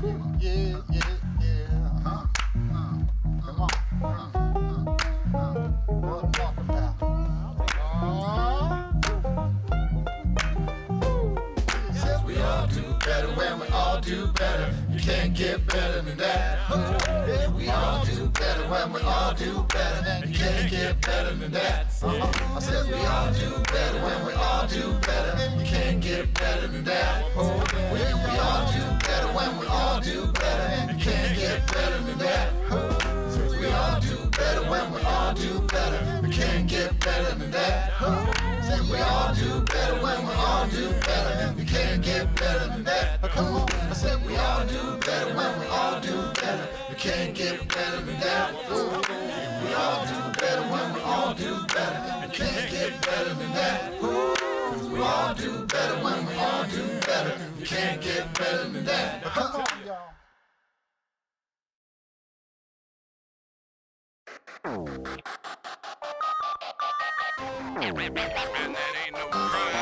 Yeah, yeah, yeah. Come on. What I'm talking about. Says we all do better when we all do better. You can't get better than that. Yeah, we all do better when we all do better. You can't get better than that. I said we all do better when we all do better. You can't get better than that. We all do better when we all do better. You can't get better than that. We all do better when we all do better. We can't get better than that. Said we all do better when we all do better. We can't get better than that. Come on. I said we all do better when we all do better. We can't get better than that. We all do better when we all do better. We can't get better than that. We all do better when we all do better. We can't get better than that. Come on, y'all. Man, that ain't no crime.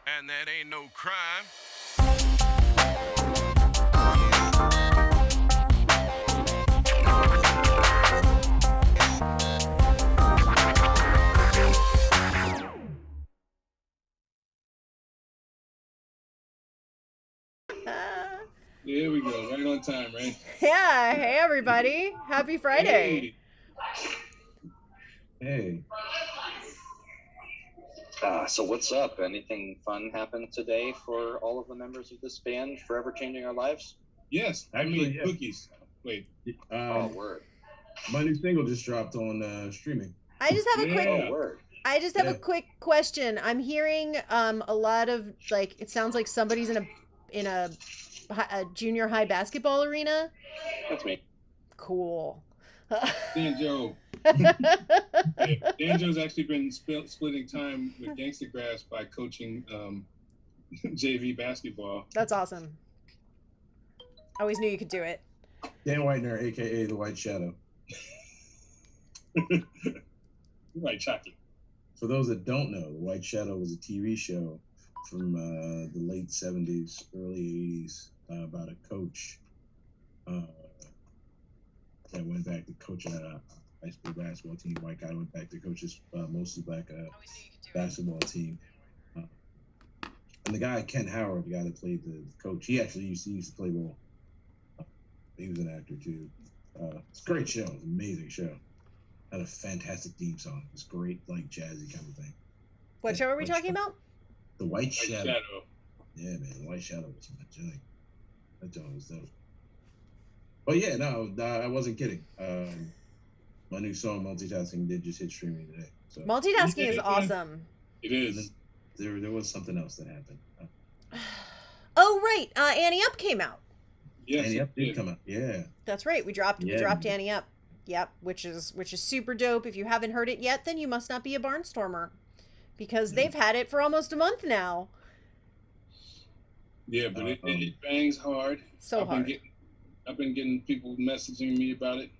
And that ain't no crime. There we go, right on time, right? Yeah, hey everybody. Happy Friday. Hey. So what's up? Anything fun happened today for all of the members of this band, forever changing our lives? Yes, I made cookies. Wait. Oh, word. My new single just dropped on streaming. I just have a quick Oh, word. I just have a quick question. I'm hearing a lot of like it sounds like somebody's in a junior high basketball arena. That's me. Cool. Danjo. Danjo's actually been splitting time with Gangstagrass by coaching JV basketball. That's awesome. I always knew you could do it. Dan Whitener, aka the White Shadow. Right, chocolate. For those that don't know, the White Shadow was a TV show from the late 70s, early 80s about a coach that went back to coaching a high school basketball team. White guy went back to coach this mostly black basketball team. And the guy, Ken Howard, the guy that played the coach, he actually used to play ball. He was an actor too. It's a great show. It's an amazing show. Had a fantastic theme song. It's great, like jazzy kind of thing. What show are we talking about? The White Shadow. Shadow. Yeah, man, the White Shadow was my joint. That joint was dope. But yeah, no, I wasn't kidding. My new song, Multitasking, did just hit streaming today. So Multitasking is awesome. It is. There was something else that happened. Oh right, Annie Up came out. Yes, Annie Up did come out. Yeah. That's right. We dropped Annie Up. Yep, which is super dope. If you haven't heard it yet, then you must not be a Barnstormer, because they've had it for almost a month now. Yeah, but it bangs hard. So hard. I've been getting people messaging me about it.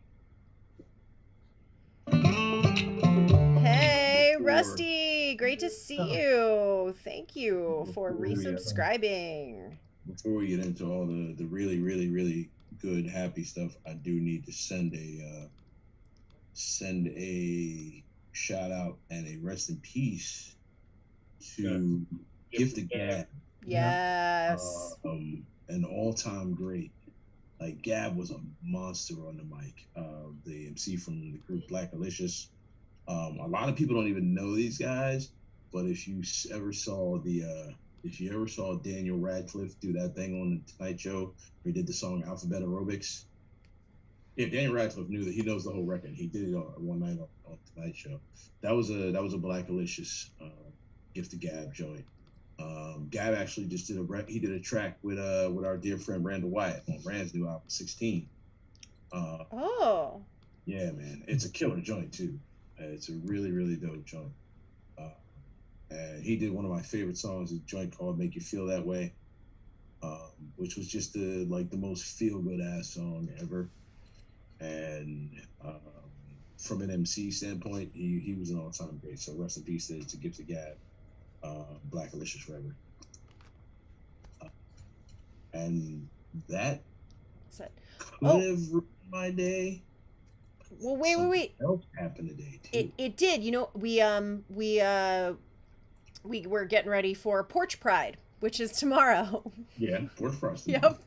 Hey, Rusty, great to see you. Thank you for resubscribing. before we get into all the really, really, really good, happy stuff, I do need to send a shout out and a rest in peace to Gift the Gab. Yes. An all-time great. Like, Gab was a monster on the mic. The MC from the group Black Alicious. A lot of people don't even know these guys, but if you ever saw Daniel Radcliffe do that thing on the Tonight Show where he did the song Alphabet Aerobics, yeah, Daniel Radcliffe knew that. He knows the whole record. He did it one night on Tonight Show. That was a Black Alicious Gift to Gab joint. Gab actually just did a track with our dear friend Randall Wyatt on Rand's new album 16. Oh. Yeah, man, it's a killer joint too. It's a really, really dope joint. And he did one of my favorite songs, a joint called "Make You Feel That Way," which was just the most feel good ass song ever. And from an MC standpoint, he was an all time great. So rest in peace to Gift the Gab, Black Alicious forever. And that could have ruined my day. Well, wait. What else happened today too? It did. You know, we were getting ready for Porch Pride, which is tomorrow. Yeah, Porch Pride. Yep.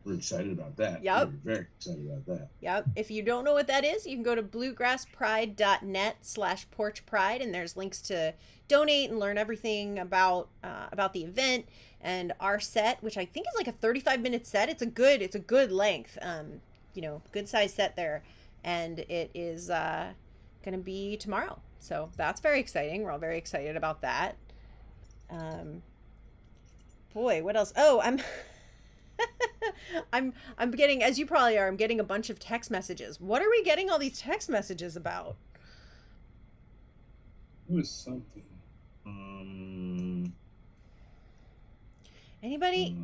We're excited about that. Yep. We're very excited about that. Yep. If you don't know what that is, you can go to bluegrasspride.net/porchpride, and there's links to donate and learn everything about the event and our set, which I think is like a 35-minute set. It's a good length. Good size set there. And it is going to be tomorrow. So that's very exciting. We're all very excited about that. Boy, what else? Oh, I'm getting, as you probably are, I'm getting a bunch of text messages. What are we getting all these text messages about? It was something. Anybody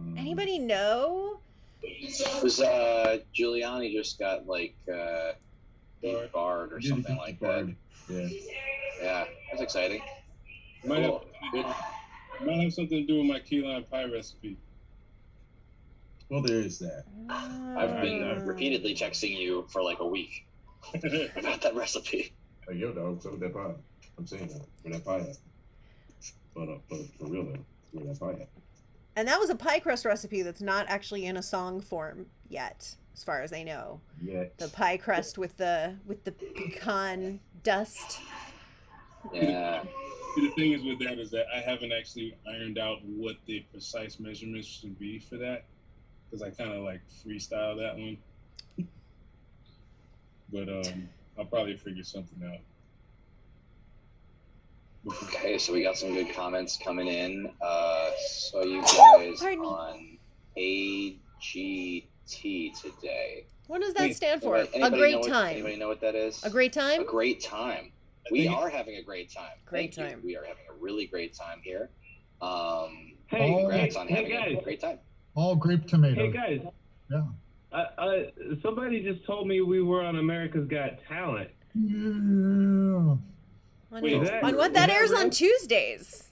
know? It was Giuliani just got barred or something like that. Yeah, that's exciting. Might Cool. have something to do with my key lime pie recipe. Well, there is that. I've been repeatedly texting you for like a week about that recipe. Hey, yo, dog, so with that pie. I'm saying that. Where that pie at? But for real though, where that pie at? And that was a pie crust recipe that's not actually in a song form yet, as far as I know. Yeah. The pie crust with the pecan dust. Yeah. The thing is with that is that I haven't actually ironed out what the precise measurements should be for that, because I kind of freestyle that one. But I'll probably figure something out. Okay, so we got some good comments coming in. So you guys on AGT today. What does that stand for? Anybody A great time. Anybody know what that is? A great time? A great time. We are having a great time. Great Thank time. You. We are having a really great time here. Hey, congrats on having guys. a great time. All grape tomatoes. Hey guys. Yeah. Somebody just told me we were on America's Got Talent. Yeah. On what that airs on Tuesdays.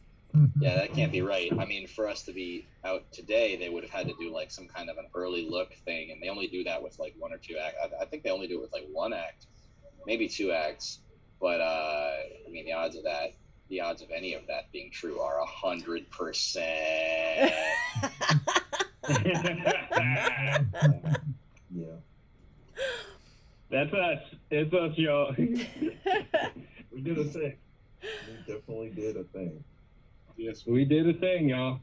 Yeah, that can't be right. I mean, for us to be out today, they would have had to do some kind of an early look thing, and they only do that with one or two acts. I think they only do it with one act, maybe two acts. But I mean, the odds of any of that being true are 100%. Yeah. That's us. It's us, y'all. We did a thing. We definitely did a thing. Yes, We did a thing, y'all.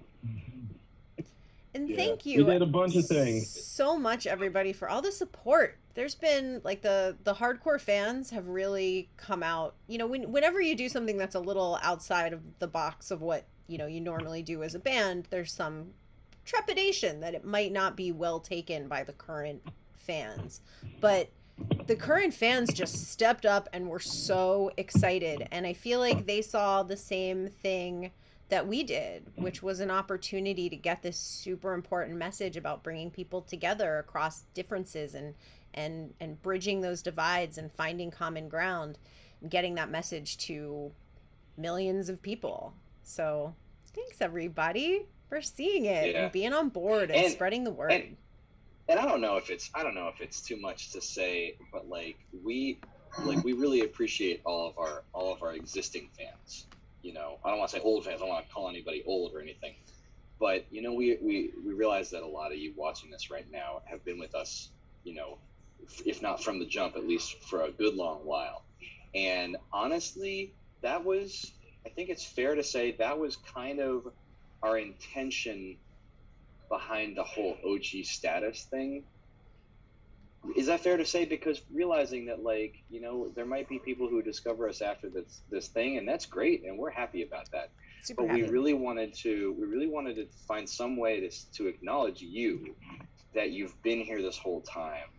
And Yeah. thank you We did a bunch of things. so much, everybody, for all the support. There's been the hardcore fans have really come out. Whenever you do something that's a little outside of the box of what you normally do as a band, there's some trepidation that it might not be well taken by the current fans. But the current fans just stepped up and were so excited, and I feel like they saw the same thing that we did, which was an opportunity to get this super important message about bringing people together across differences and bridging those divides and finding common ground and getting that message to millions of people. So thanks everybody for seeing it Yeah. and being on board and, And- spreading the word. And I don't know if it's too much to say, but we really appreciate all of our existing fans. You know, I don't want to say old fans. I don't want to call anybody old or anything, but you know, we realize that a lot of you watching this right now have been with us. You know, if not from the jump, at least for a good long while. And honestly, I think it's fair to say that was kind of our intention behind the whole OG status thing. Is that fair to say? Because realizing that, like, you know, there might be people who discover us after this thing, and that's great, and we're happy about that. Super But happy. we really wanted to find some way to acknowledge you, that you've been here this whole time.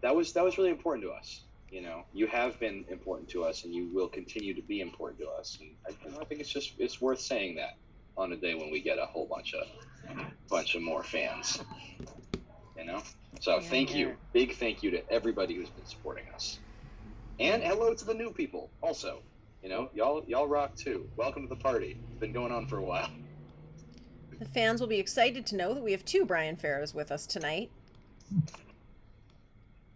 That was really important to us. You know, you have been important to us, and you will continue to be important to us. And I think it's worth saying that on a day when we get a whole bunch of more fans. You know, so thank you, big thank you to everybody who's been supporting us, and hello to the new people also. You know, y'all rock too. Welcome to the party. It's been going on for a while. The fans will be excited to know that we have 2 Brian Farrows with us tonight.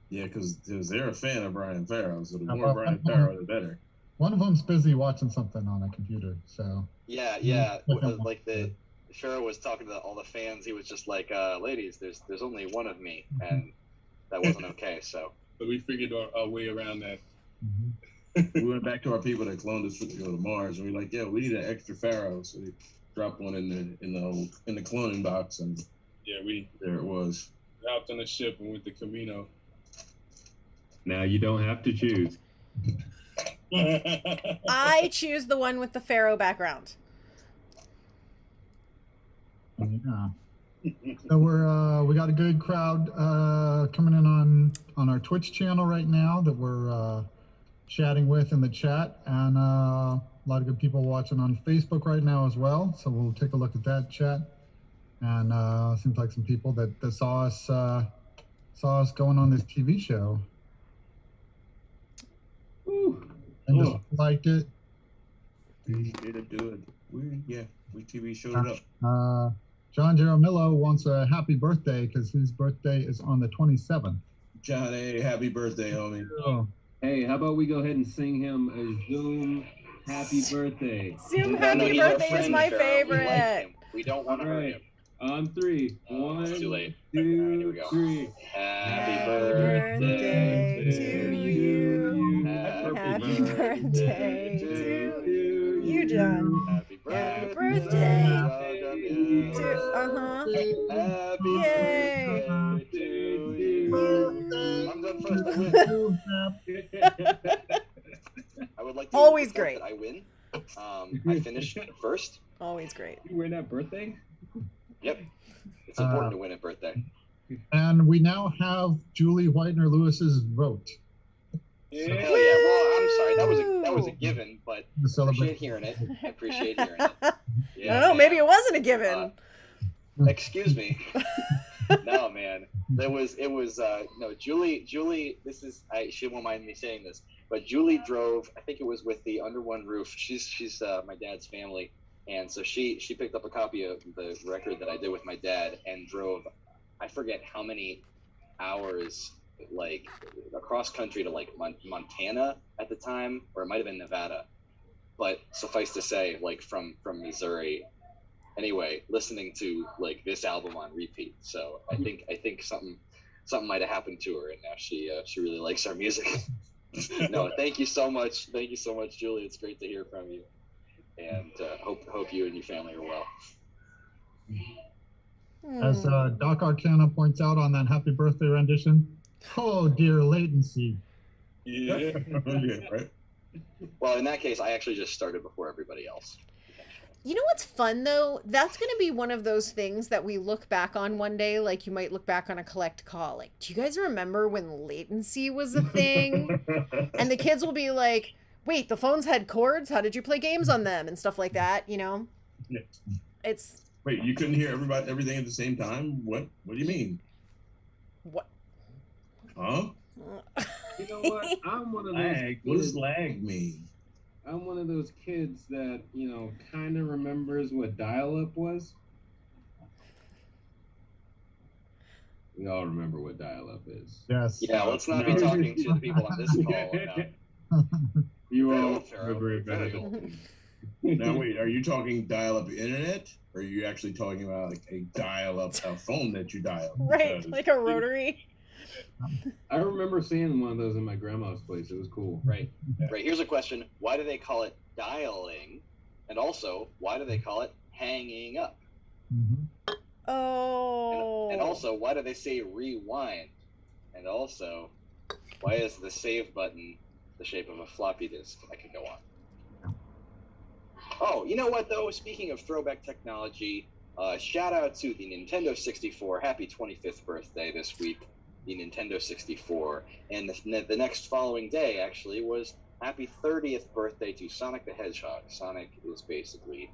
Yeah, because they're a fan of Brian Farrow, so the How more about Brian that? Farrow, the better. One of them's busy watching something on a computer, so. Yeah. Like the Farrow was talking to all the fans. He was just like, "Ladies, there's only one of me," and that wasn't okay. So we figured our way around that. Mhm. We went back to our people that cloned us to go to Mars, and we were like, "Yeah, we need an extra Pharaoh," so we dropped one in the cloning box, and Yeah, we there it was. hopped on the ship and went to Camino. Now you don't have to choose. I choose the one with the Pharaoh background. Yeah. So we got a good crowd coming in on our Twitch channel right now that we're chatting with in the chat, and a lot of good people watching on Facebook right now as well. So we'll take a look at that chat, and seems like some people that saw us going on this TV show. Ooh. And just liked it. We did do it. We TV showed it up. John Jaramillo wants a happy birthday because his birthday is on the 27th. John, hey, happy birthday, homie. Oh, Hey, how about we go ahead and sing him a Zoom happy birthday? Zoom No, happy he's our birthday is friend, my Farrow. We like favorite. him. We don't want to hurt him. On 3. Oh, it's too 1, late. All right, here we 2, go. 3. Happy birthday to you. Happy birthday to you, John. Happy Happy birthday birthday Happy Yay. birthday to you. I'm done first. I win. I would like to Always report great. that I win. I finished first. Always great. You win that birthday? Yep. It's important to win at birthday. and we now have Julie Whitener Lewis's vote. Hell yeah. Well, I'm sorry. That was a given, but The I celebration. appreciate hearing it. I appreciate hearing it. I Yeah, don't know. man. Maybe it wasn't a given. Excuse me. No, man. It was no, Julie, this is she won't mind me saying this, but Julie drove, I think it was with the Under One Roof. She's my dad's family, and so she picked up a copy of the record that I did with my dad and drove, I forget how many hours, like across country to like Montana at the time, or it might have been Nevada, but suffice to say, like from Missouri. Anyway, listening to like this album on repeat. So I think something might have happened to her, and now she really likes our music. No, thank you so much, Julie. It's great to hear from you, and hope you and your family are well. As Doc Arcana points out on that happy birthday rendition, oh dear latency. Yeah. Yeah, right? Well, in that case, I actually just started before everybody else. You know what's fun though? That's going to be one of those things that we look back on one day, like you might look back on a collect call. Like, do you guys remember when latency was a thing? And the kids will be like, wait, the phones had cords? How did you play games on them? And stuff like that, you know? Yeah. It's... Wait, you couldn't hear everything at the same time? What do you mean? What? Huh? You know what? I'm one of those Lag. What does kids- lag mean? I'm one of those kids that, you know, kind of remembers what dial-up was. We all remember what dial-up is. Yes. Yeah, let's not be talking to the people on this call now. You Very all old, Pharaoh. remember it better Very than old. Now wait, are you talking dial-up internet, or are you actually talking about like a dial-up phone that you dial? Right, Because- like a rotary. I remember seeing one of those in my grandma's place. It was cool. Right. Right. Here's a question: why do they call it dialing? And also, why do they call it hanging up? Mhm. Oh. And also, why do they say rewind? And also, why is the save button the shape of a floppy disk? I could go on. Oh, you know what though? Speaking of throwback technology, shout out to the Nintendo 64. Happy 25th birthday this week, the Nintendo 64. And the next following day actually was happy 30th birthday to Sonic the Hedgehog. Sonic is basically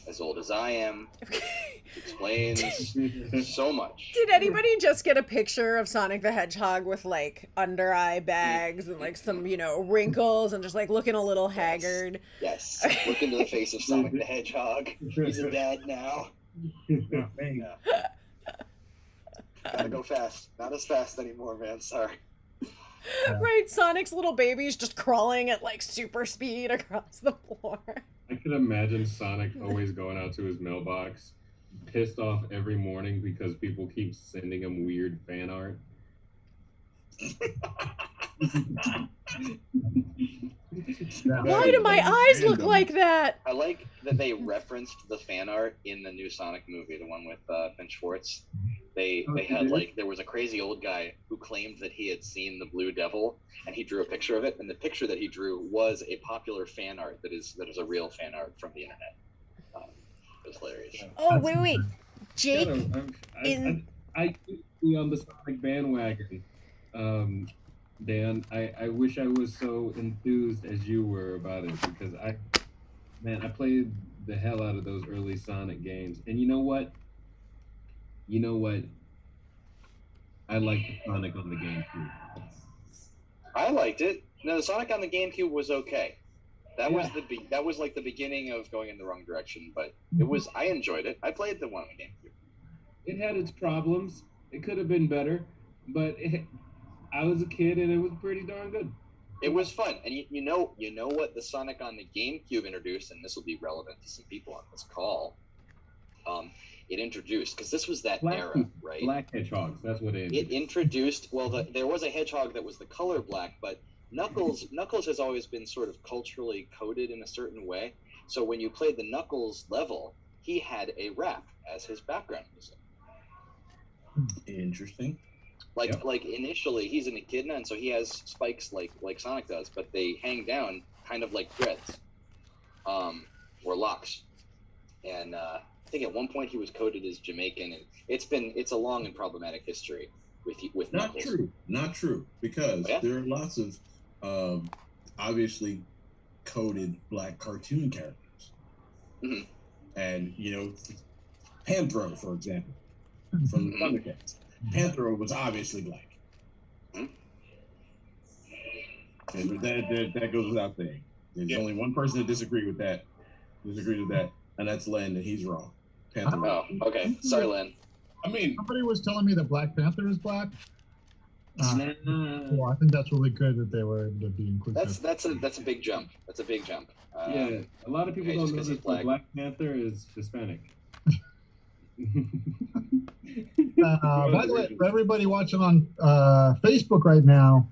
as old as I am. Explains so much. Did anybody just get a picture of Sonic the Hedgehog with like under eye bags and like some, you know, wrinkles and just like looking a little haggard? Yes. Look into the face of Sonic the Hedgehog. He's a dad now. Yeah. Gotta go fast. Not as fast anymore, man. Sorry. Right, Sonic's little baby's just crawling at like super speed across the floor. I could imagine Sonic always going out to his mailbox, pissed off every morning because people keep sending him weird fan art. Why do my eyes look like that? I like that they referenced the fan art in the new Sonic movie, the one with Ben Schwartz. They had like, there was a crazy old guy who claimed that he had seen the Blue Devil, and he drew a picture of it, and the picture that he drew was a popular fan art that is a real fan art from the internet. It was hilarious. Oh, wait. Jake, I used to be on the Sonic bandwagon. Dan, I wish I was so enthused as you were about it, because I played the hell out of those early Sonic games. And you know what? I liked the Sonic on the GameCube. I liked it. No, the Sonic on the GameCube was okay. That was like the beginning of going in the wrong direction, but I enjoyed it. I played the one on the GameCube. It had its problems. It could have been better, but I was a kid and it was pretty darn good. It was fun, and you know what the Sonic on the GameCube introduced, and this will be relevant to some people on this call. It introduced, because this was that era, right? Black hedgehogs. That's what it introduced. Well, there was a hedgehog that was the color black, but Knuckles has always been sort of culturally coded in a certain way. So when you played the Knuckles level, he had a rap as his background music. Interesting. Like initially he's an echidna, and so he has spikes like Sonic does, but they hang down kind of like dreads, or locks. And I think at one point he was coded as Jamaican, and it's a long and problematic history with Knuckles. Not true, because there are lots of obviously coded black cartoon characters, and Panthro, for example, from the Thundercats. Panthro was obviously black. And that goes without saying. There's only one person that disagrees with that, and that's Len, and he's wrong. Panthro. Oh, okay. Sorry, Len. I mean, somebody was telling me that Black Panther is black. Well, I think that's really good that they were able to be inclusive. That's a big jump. That's a big jump. Yeah, a lot of people don't know that Black Panther is Hispanic. By the way, for everybody watching on Facebook right now,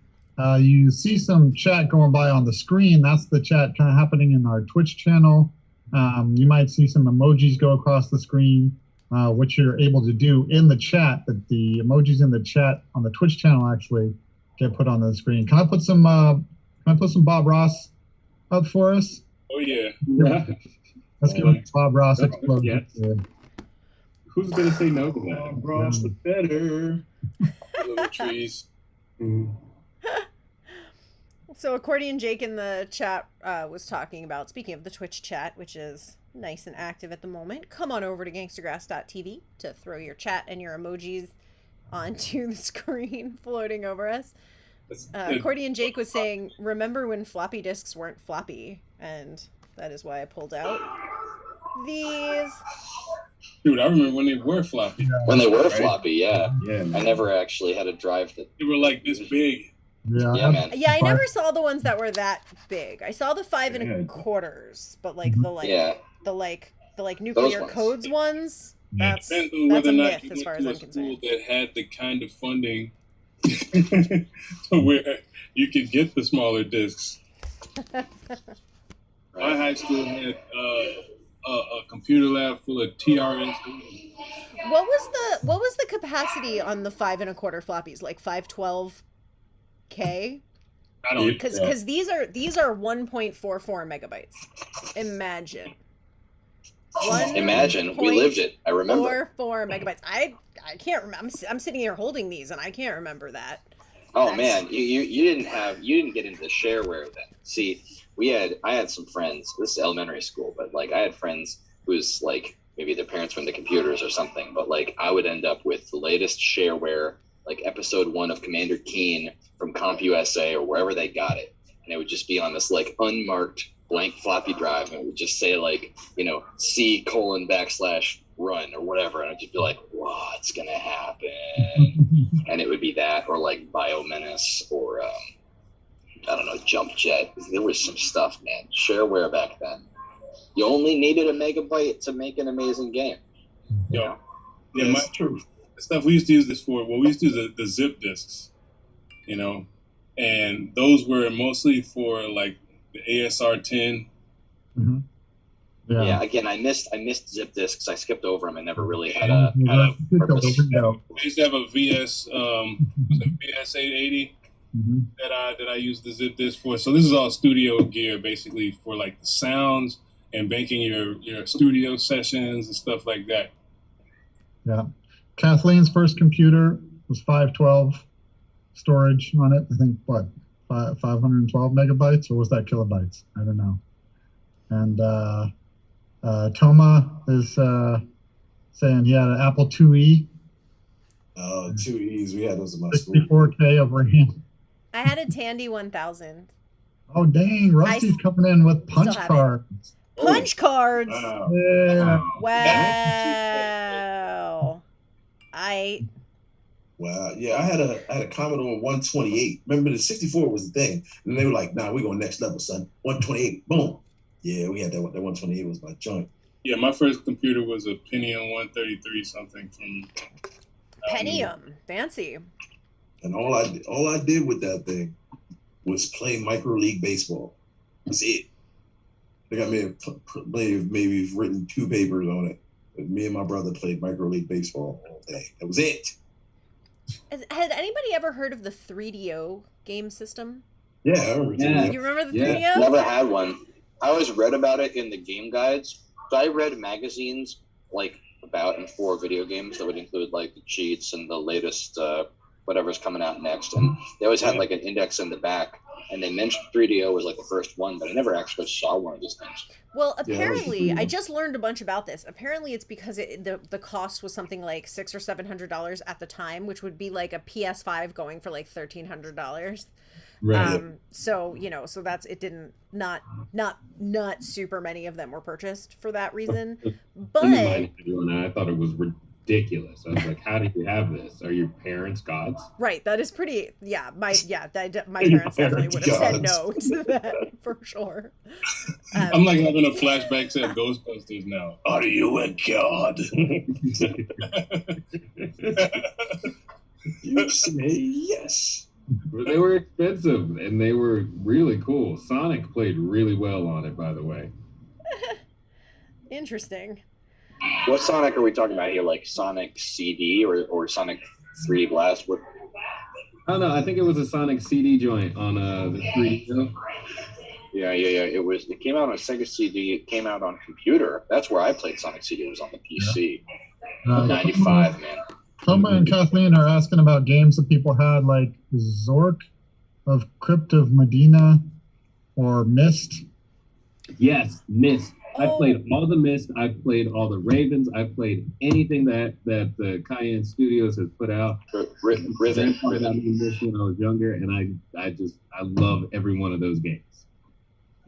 you see some chat going by on the screen. That's the chat kind of happening in our Twitch channel. You might see some emojis go across the screen, which you're able to do in the chat. That the emojis in the chat on the Twitch channel actually get put on the screen. Can I put some Bob Ross up for us? Oh yeah. Let's give Bob Ross explosion. Yes. Who's gonna say no to that? Bob Ross the better. Little trees. So Accordion Jake in the chat was talking about, speaking of the Twitch chat, which is nice and active at the moment, come on over to gangstagrass.tv to throw your chat and your emojis onto the screen floating over us. Accordion Jake was saying, remember when floppy disks weren't floppy? And that is why I pulled out these. Dude, I remember when they were floppy. When they were Right? floppy, yeah. Yeah, I man. never actually had a drive that. They were like this big. Yeah, Yeah, man. Yeah, I never saw the ones that were that big. I saw the 5 and a Yeah. quarters, but like the Yeah. nuclear ones. codes ones. Yeah, That's depends on that's whether a or not myth you as far went as to I'm a school concerned. that had the kind of funding to where you could get the smaller discs. My high school had a computer lab full of TRS. What was the capacity on the 5 and a quarter floppies? Like 512K? I don't Because these are 1.44 megabytes. Imagine. Imagine. We lived it. I remember. 4 megabytes. I can't remember. I'm sitting here holding these and I can't remember that. Oh That's- man, you didn't get into shareware then. See, I had some friends. This is elementary school, but like I had friends whose like maybe their parents were into computers or something. But like I would end up with the latest shareware, like episode 1 of Commander Keen from CompUSA or wherever they got it, and it would just be on this like unmarked blank floppy drive, and it would just say like C:\run or whatever, and I'd just be like, what's gonna happen? And it would be that, or like Biomenace, or I don't know, Jump Jet. There was some stuff, man. Shareware back then. You only needed a megabyte to make an amazing game. You know? Yeah, That's true. the stuff we used to use this for. Well, we used to use the zip discs, and those were mostly for like the ASR 10. Mhm. Yeah. Again, I missed zip disks. I skipped over them. I never really had a purpose. I used to have a VS VS 880 Mhm. that I used the zip disk for. So this is all studio gear, basically for like the sounds and banking your studio sessions and stuff like that. Yeah. Kathleen's first computer was 512 storage on it. I think 512 megabytes, or was that kilobytes? I don't know. And Toma is saying he had an Apple IIe, 2Es. We had those in my school. 64K of RAM. I had a Tandy 1000. Oh dang, Rusty's coming in with punch have it. cards. Punch cards. Wow. Yeah. Wow. Wow. Yeah, I had a Commodore 128. Remember, the 64 was the thing, and they were like, "Nah, we're going next level, son. 128, boom." Yeah, we had that. That 128 was my joint. Yeah, my first computer was a Pentium 133 something from Pentium. Fancy. And all I did with that thing was play micro league baseball. That's it. I think I may have maybe written 2 papers on it. But me and my brother played micro league baseball all day. That was it. Had anybody ever heard of the 3DO game system? Yeah, I remember. Yeah. too. You remember the Yeah. 3DO? Never had one. I always read about it in the game guides. So I read magazines like about and for video games that would include like the cheats and the latest whatever's coming out next. And they always had like an index in the back. And they mentioned 3DO was like the first one, but I never actually saw one of these things. Well, Yeah, that was the apparently, I 3DO. just learned a bunch about this. Apparently, it's because the cost was something like $600 or $700 at the time, which would be like a PS5 going for like $1,300. Right. So so that's it. Didn't not super many of them were purchased for that reason. In But the mind of everyone, I thought it was ridiculous. I was like, "How do you have this? Are your parents gods?" right, that is pretty. Yeah, my Your parents definitely would have said parents no to that for sure. I'm like having a flashback to Ghostbusters now. Are you a god? You say yes. But they were expensive and they were really cool. Sonic played really well on it, by the way. Interesting. What Sonic are we talking about here? Like Sonic CD or Sonic 3D Blast? What? Oh no, I think it was a Sonic CD joint on the 3DO. Yeah. It came out on Sega CD. It came out on computer. That's where I played Sonic CD. It was on the PC. 95, man. Toma and Kathleen are asking about games that people had, like Zork of Crypt of Medina or Myst. Yes, Myst. I played all the Myst. I played all the Ravens. I played anything that the Cayenne Studios has put out. Riven. When I was younger, and I love every one of those games.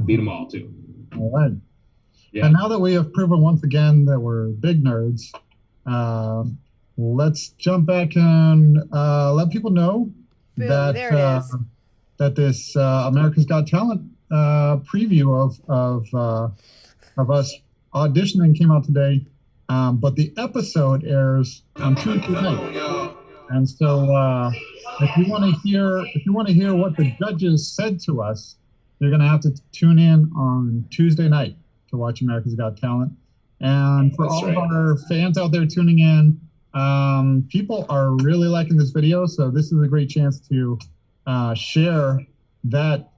Beat them all too. All right. Yeah. And now that we have proven once again that we're big nerds, let's jump back and let people know Boom, that there it is. that this America's Got Talent preview of us auditioning came out today, but the episode airs on Tuesday night. And so, if you want to hear what the judges said to us, you're going to have to tune in on Tuesday night to watch America's Got Talent. And for all of our fans out there tuning in, people are really liking this video, so this is a great chance to share that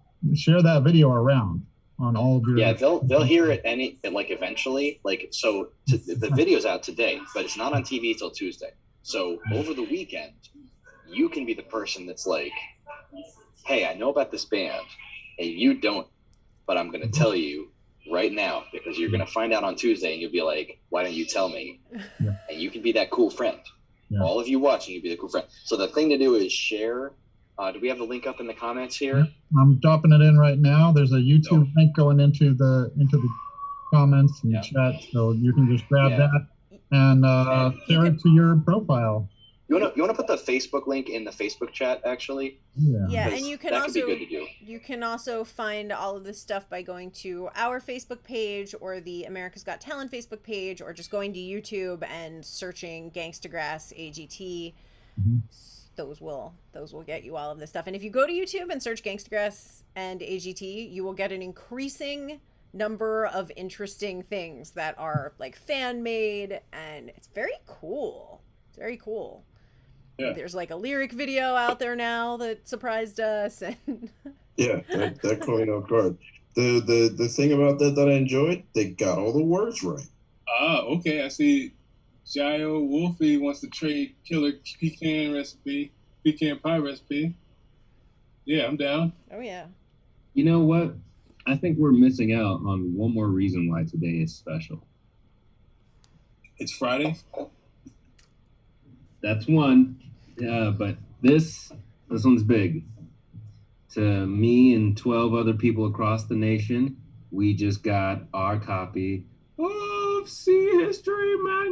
video around on all of your. Yeah, they'll hear it eventually. The video's out today, but it's not on TV till Tuesday. So over the weekend, you can be the person that's like, "Hey, I know about this band, and you don't, but I'm going to tell you right now because you're going to find out on Tuesday, and you'll be like, why don't you tell me?" Yeah. And you can be that cool friend. Yeah. All of you watching, you be the cool friend. So the thing to do is share. Do we have the link up in the comments here? I'm dropping it in right now. There's a YouTube link going into the comments and chat, so you can just grab that and share it to your profile. You wanna put the Facebook link in the Facebook chat actually? Yeah, and you can that also could be good to do. You can also find all of this stuff by going to our Facebook page or the America's Got Talent Facebook page, or just going to YouTube and searching Gangstagrass AGT. Mm-hmm. Those will get you all of this stuff. And if you go to YouTube and search Gangstagrass and AGT, you will get an increasing number of interesting things that are like fan made, and it's very cool. It's very cool. Yeah. There's like a lyric video out there now that surprised us, and yeah, that caught me off guard. The thing about that I enjoyed, they got all the words right. Okay. I see. Jayo Wolfie wants to trade killer pecan pie recipe. Yeah, I'm down. Oh yeah. You know what? I think we're missing out on one more reason why today is special. It's Friday. That's one. But this one's big. To me and 12 other people across the nation, we just got our copy of See History Magazine.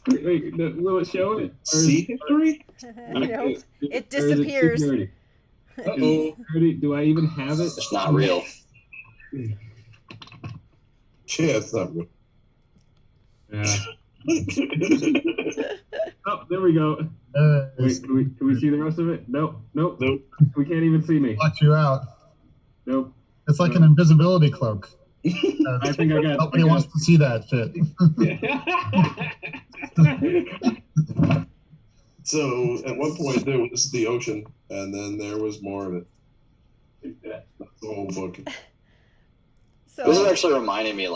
Wait, will it show it? See History? Nope. It disappears. Uh-oh. Do I even have it? It's not real. Yeah, it's not real. Yeah. Oh, there we go. Wait, can we see the rest of it? Nope. We can't even see me. Watch you out. Nope. It's like an invisibility cloak. I think I got. Nobody wants to see that shit. So at one point there was the ocean, and then there was more of it. That's the whole book. So this is actually reminding me,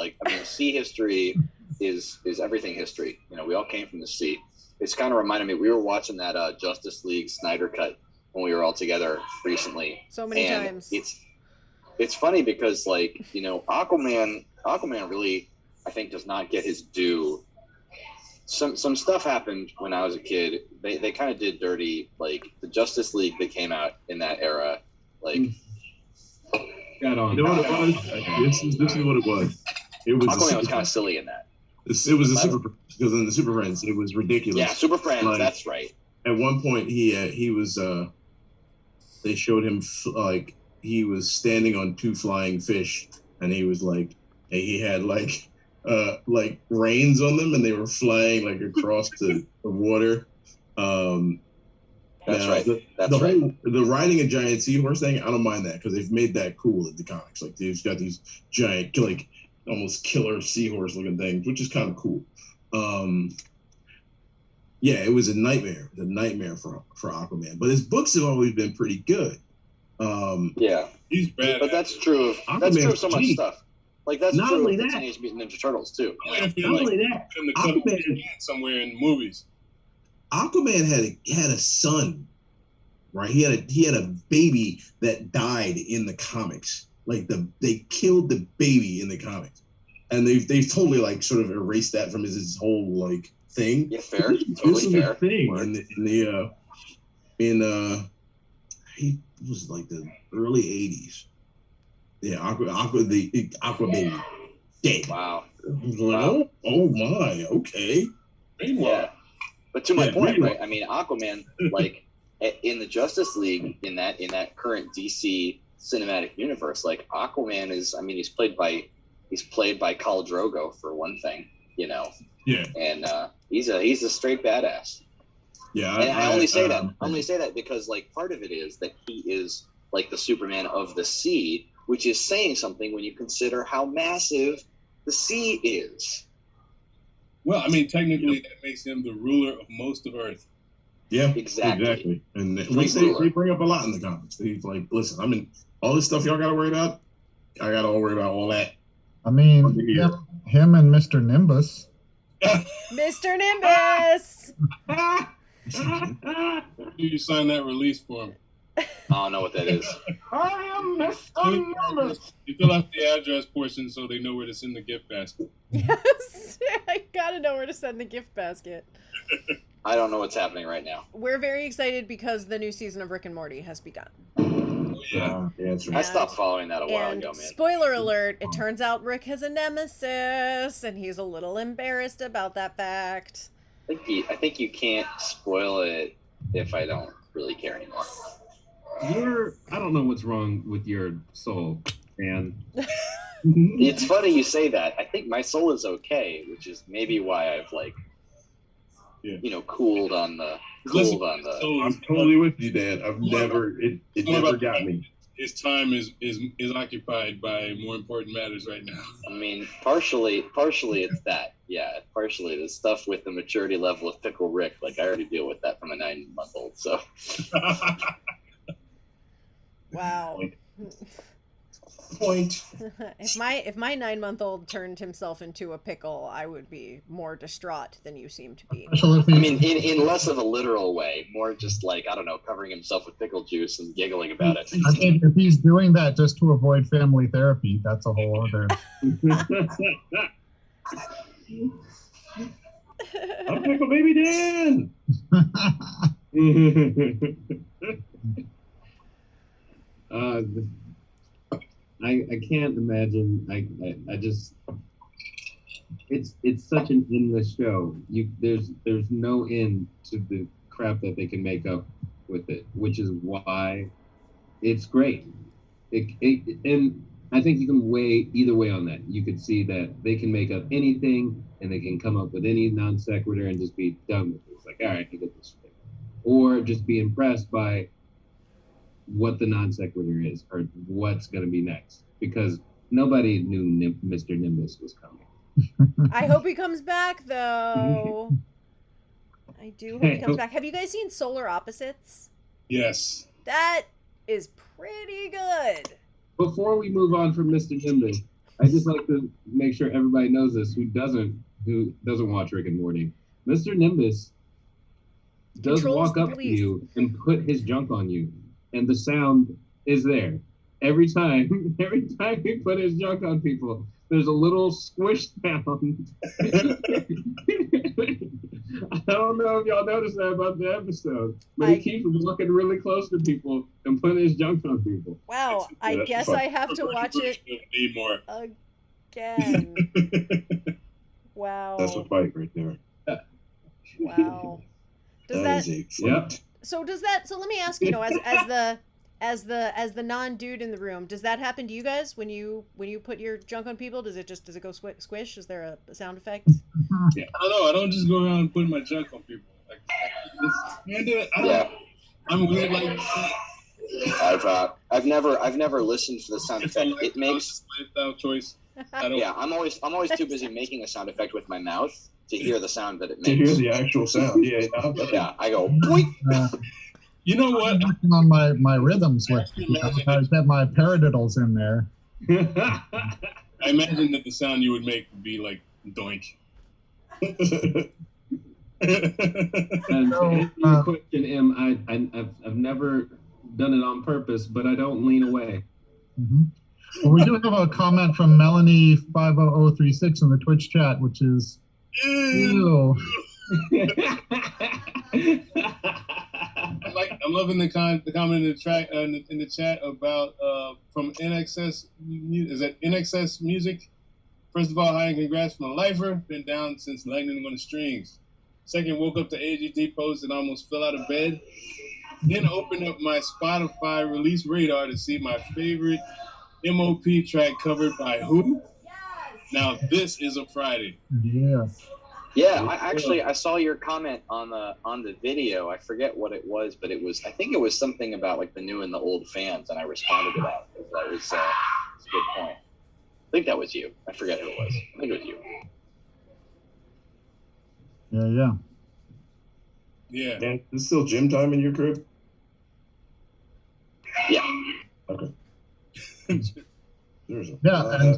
sea history is everything history. You know, we all came from the sea. It's kind of reminding me. We were watching that Justice League Snyder cut when we were all together recently. So many times. It's funny because Aquaman really, I think, does not get his due. Some stuff happened when I was a kid. They kind of did dirty, the Justice League that came out in that era. Got on. You know what it was? This is what it was. Aquaman was kind of silly in that. It was a super, because in the Super Friends it was ridiculous. Yeah, Super Friends. That's right. At one point he was they showed him he was standing on two flying fish, and he was he had reins on them, and they were flying across the water. That's right. The riding a giant seahorse thing, I don't mind that because they've made that cool in the comics. They've got these giant, almost killer seahorse looking things, which is kind of cool. Yeah, it was a nightmare. The nightmare for Aquaman, but his books have always been pretty good. Yeah, he's bad. But that's true. That's true of so much stuff. That's not true only of the That. Teenage Mutant Ninja Turtles too. Not only that, Aquaman somewhere in the movies. Aquaman had a son, right? He had a baby that died in the comics. They killed the baby in the comics, and they've totally sort of erased that from his whole thing. Yeah, fair. Totally fair. He was the early 80s. Yeah, Aqua Baby. Dead. Wow. Like, oh my, okay. Yeah. But to my Yeah, point, meanwhile. right? I mean, Aquaman, like in the Justice League, in that current DC cinematic universe, like Aquaman is, I mean, he's played by Khal Drogo for one thing, you know. Yeah. And he's a straight badass. Yeah. And I only say that because like part of it is that he is like the Superman of the sea, which is saying something when you consider how massive the sea is. Well, I mean, technically, that makes him the ruler of most of Earth. Yeah, Exactly. And He's they ruler. bring up a lot in the comics. He's like, listen, I mean, all this stuff y'all got to worry about, I got to worry about all that. I mean, Yeah. him and Mr. Nimbus. Mr. Nimbus. You sign that release form. I don't know what that is. I am Mr. Nimbus. You fill out the address portion so they know where to send the gift basket. Yes, I gotta know where to send the gift basket. I don't know what's happening right now. We're very excited because the new season of Rick and Morty has begun. Oh, yeah. Yeah, that's I right. stopped following that a while And ago, man. spoiler alert, it turns out Rick has a nemesis, and he's a little embarrassed about that fact. I think you can't spoil it if I don't really care anymore. I don't know what's wrong with your soul, man. It's funny you say that. I think my soul is okay, which is maybe why I've like, cooled on the. I'm totally with you, Dad. It never got me. His time is occupied by more important matters right now. I mean, partially it's that. Yeah, partially the stuff with the maturity level of Pickle Rick. Like I already deal with that from a 9-month-old. So. Wow. Point. If my 9-month-old turned himself into a pickle, I would be more distraught than you seem to be. Especially if I he- mean, in less of a literal way, more just like, I don't know, covering himself with pickle juice and giggling about it. I think if he's doing that just to avoid family therapy, that's a whole other. I'm Pickle Baby Dan. I can't imagine. I just it's such an endless show. There's no end to the crap that they can make up with it, which is why it's great. And I think you can weigh either way on that. You could see that they can make up anything and they can come up with any non sequitur and just be done with it. It's like, all right, I get this. Or just be impressed by what the non sequitur is or what's going to be next, because nobody knew Mr. Nimbus was coming. I hope he comes back, though. I do hope he comes back. Have you guys seen Solar Opposites? Yes. That is pretty good. Before we move on from Mr. Nimbus, I just like to make sure everybody knows this who doesn't watch Rick and Morty. Mr. Nimbus does Controls walk the up to police. you and put his junk on you, and the sound is there every time. Every time he put his junk on people, there's a little squish sound. I don't know if y'all noticed that about the episode, but he keeps walking really close to people and putting his junk on people. Wow, I That's guess fun. I have to watch it Need more. again. Wow. That's a fight right there. Wow. Does That that is a fight. Yep. so let me ask, as the non-dude in the room, does that happen to you guys when you put your junk on people? Does it go squish? Is there a sound effect? I don't know. I don't just go around putting my junk on people. Like, I'm weird like I've never listened to the sound effect. It makes without choice. I don't. yeah. I'm always too busy making a sound effect with my mouth to hear the sound that it To hear makes. the actual sound, Yeah, I go boink. You know what? Working on my rhythms with I get my paradiddles in there. I imagine that the sound you would make would be like doink. And to answer your question, M, I've never done it on purpose, but I don't lean away. Mm-hmm. Well, we do have a comment from Melanie 50036 in the Twitch chat, which is ew. I'm loving the comment in the chat about from NXS Is that NXS Music? First of all, hi and congrats from a lifer. Been down since Lightning on the Strings. Second, woke up to AGT post and almost fell out of bed. Then opened up my Spotify release radar to see my favorite MOP track covered by who? Now this is a Friday. Yeah. Yeah, I saw your comment on the video. I forget what it was, but I think it was something about like the new and the old fans, and I responded to that. That was a good point. I think that was you. I forget who it was. I think it was you. Yeah. Yeah. Dan, is still gym time in your crib? Yeah. Okay. And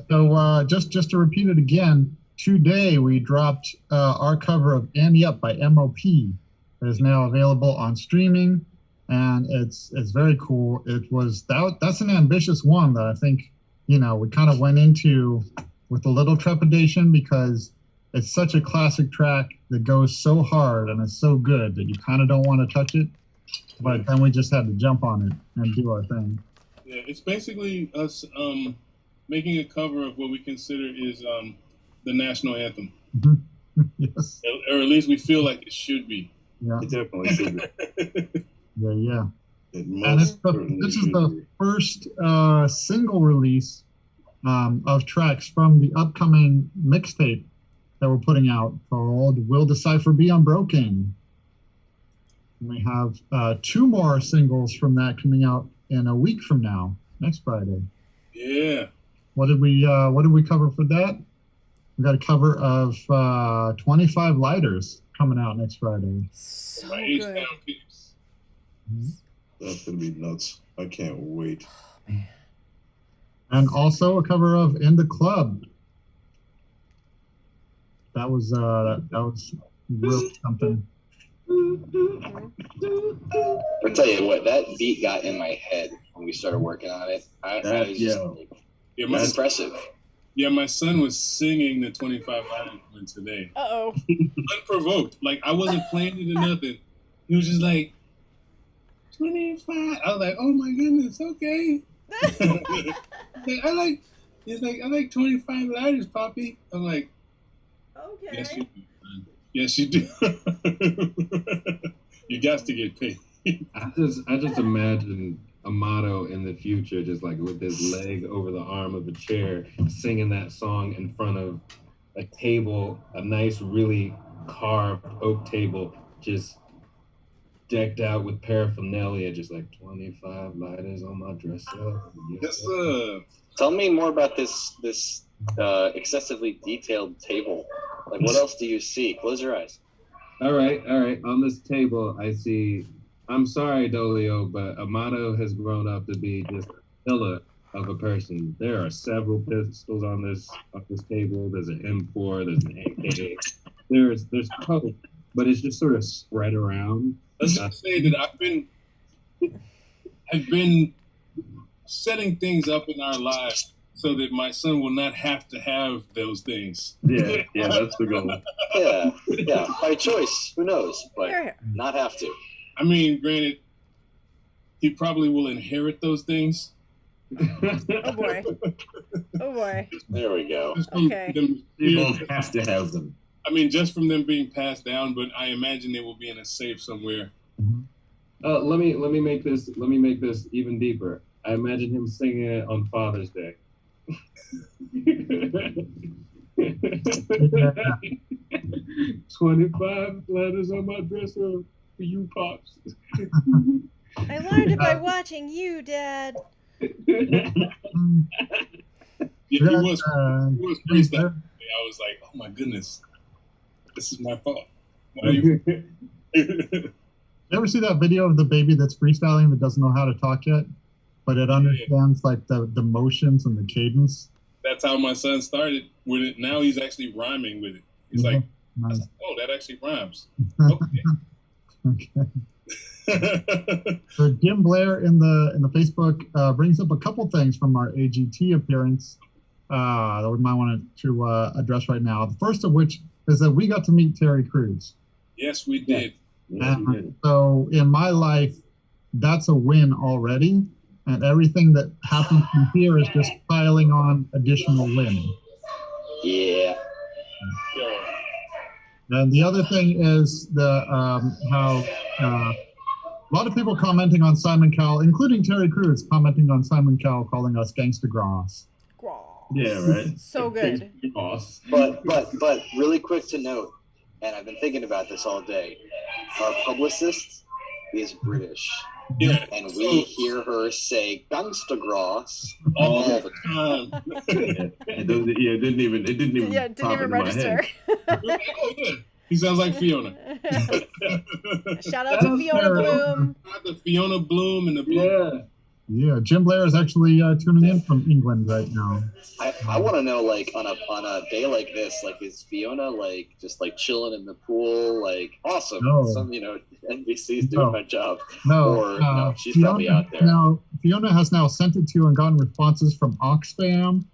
so just to repeat it again, today we dropped our cover of Ante Up by MOP. It is now available on streaming, and it's very cool. That's an ambitious one that I think, we kind of went into with a little trepidation because it's such a classic track that goes so hard and it's so good that you kind of don't want to touch it. But then we just had to jump on it and do our thing. Yeah, it's basically us making a cover of what we consider is the national anthem. Yes. Or at least we feel like it should be. Yeah. It definitely should be. Yeah. And this is the first single release of tracks from the upcoming mixtape that we're putting out called Will the Cypher Be Unbroken? And we have 2 more singles from that coming out in a week from now, next Friday. Yeah. What did we cover for that? We got a cover of 25 Lighters coming out next Friday. So My good. H-Town peeps. That's gonna be nuts. I can't wait. And also a cover of In the Club. That was real something. I'll tell you what, that beat got in my head when we started working on it. It's impressive. Yeah, my son was singing the 25 Lighters one today. Uh-oh. Unprovoked. Like, I wasn't playing it or nothing. He was just like, 25. I was like, oh my goodness, okay. He's like, I like 25 lighters, Poppy. I'm like, Okay. yes, you do. Man. Yes, you do. You got to get paid. I just imagine Amato in the future, just like with his leg over the arm of a chair, singing that song in front of a table, a nice, really carved oak table, just decked out with paraphernalia, just like 25 lighters on my dresser. Yes, sir. Tell me more about this excessively detailed table. Like, what else do you see? Close your eyes. All right. On this table, I see. I'm sorry, Dolio, but Amato has grown up to be just a pillar of a person. There are several pistols on this table. There's an M4. There's an AK. There's coke, but it's just sort of spread around. Let's just say that I've been setting things up in our lives so that my son will not have to have those things. Yeah, that's the goal. Yeah, by choice. Who knows? But not have to. I mean, granted, he probably will inherit those things. Oh boy. There we go. Okay. You both have to have them. I mean, just from them being passed down, but I imagine they will be in a safe somewhere. Let me make this even deeper. I imagine him singing it on Father's Day. 25 letters on my dresser for you, pops. I learned it by watching you, Dad. Yeah, he was freestyling. I was like, oh my goodness, this is my fault. You ever see that video of the baby that's freestyling that doesn't know how to talk yet, but it understands like the motions and the cadence? That's how my son started with it. Now he's actually rhyming with it. He's like, nice. oh, that actually rhymes. Okay. So Jim Blair in the Facebook brings up a couple things from our AGT appearance that we might want to address right now. The first of which is that we got to meet Terry Crews. Yes, we did. So in my life, that's a win already. and everything that happens from here is just piling on additional win. Yeah. And the other thing is the how a lot of people commenting on Simon Cowell, including Terry Crews, commenting on Simon Cowell, calling us Gangstagrass. Yeah, right. So good. Boss. But really quick to note, and I've been thinking about this all day. Our publicist is British. Yeah. And we hear her say Gangstagrass all the time. It didn't even Yeah, it didn't pop even into my register. head. Oh, yeah. He sounds like Fiona. Shout out to Fiona Bloom. Shout out to Fiona Bloom and the Yeah. Yeah, Jim Blair is actually tuning in from England right now. I want to know, like, on a day like this, like, is Fiona like just like chilling in the pool, like awesome? No. Some NBC's doing No. my job. No, Or no, she's Fiona, probably out there. Now, Fiona has now sent it to and gotten responses from Oxfam,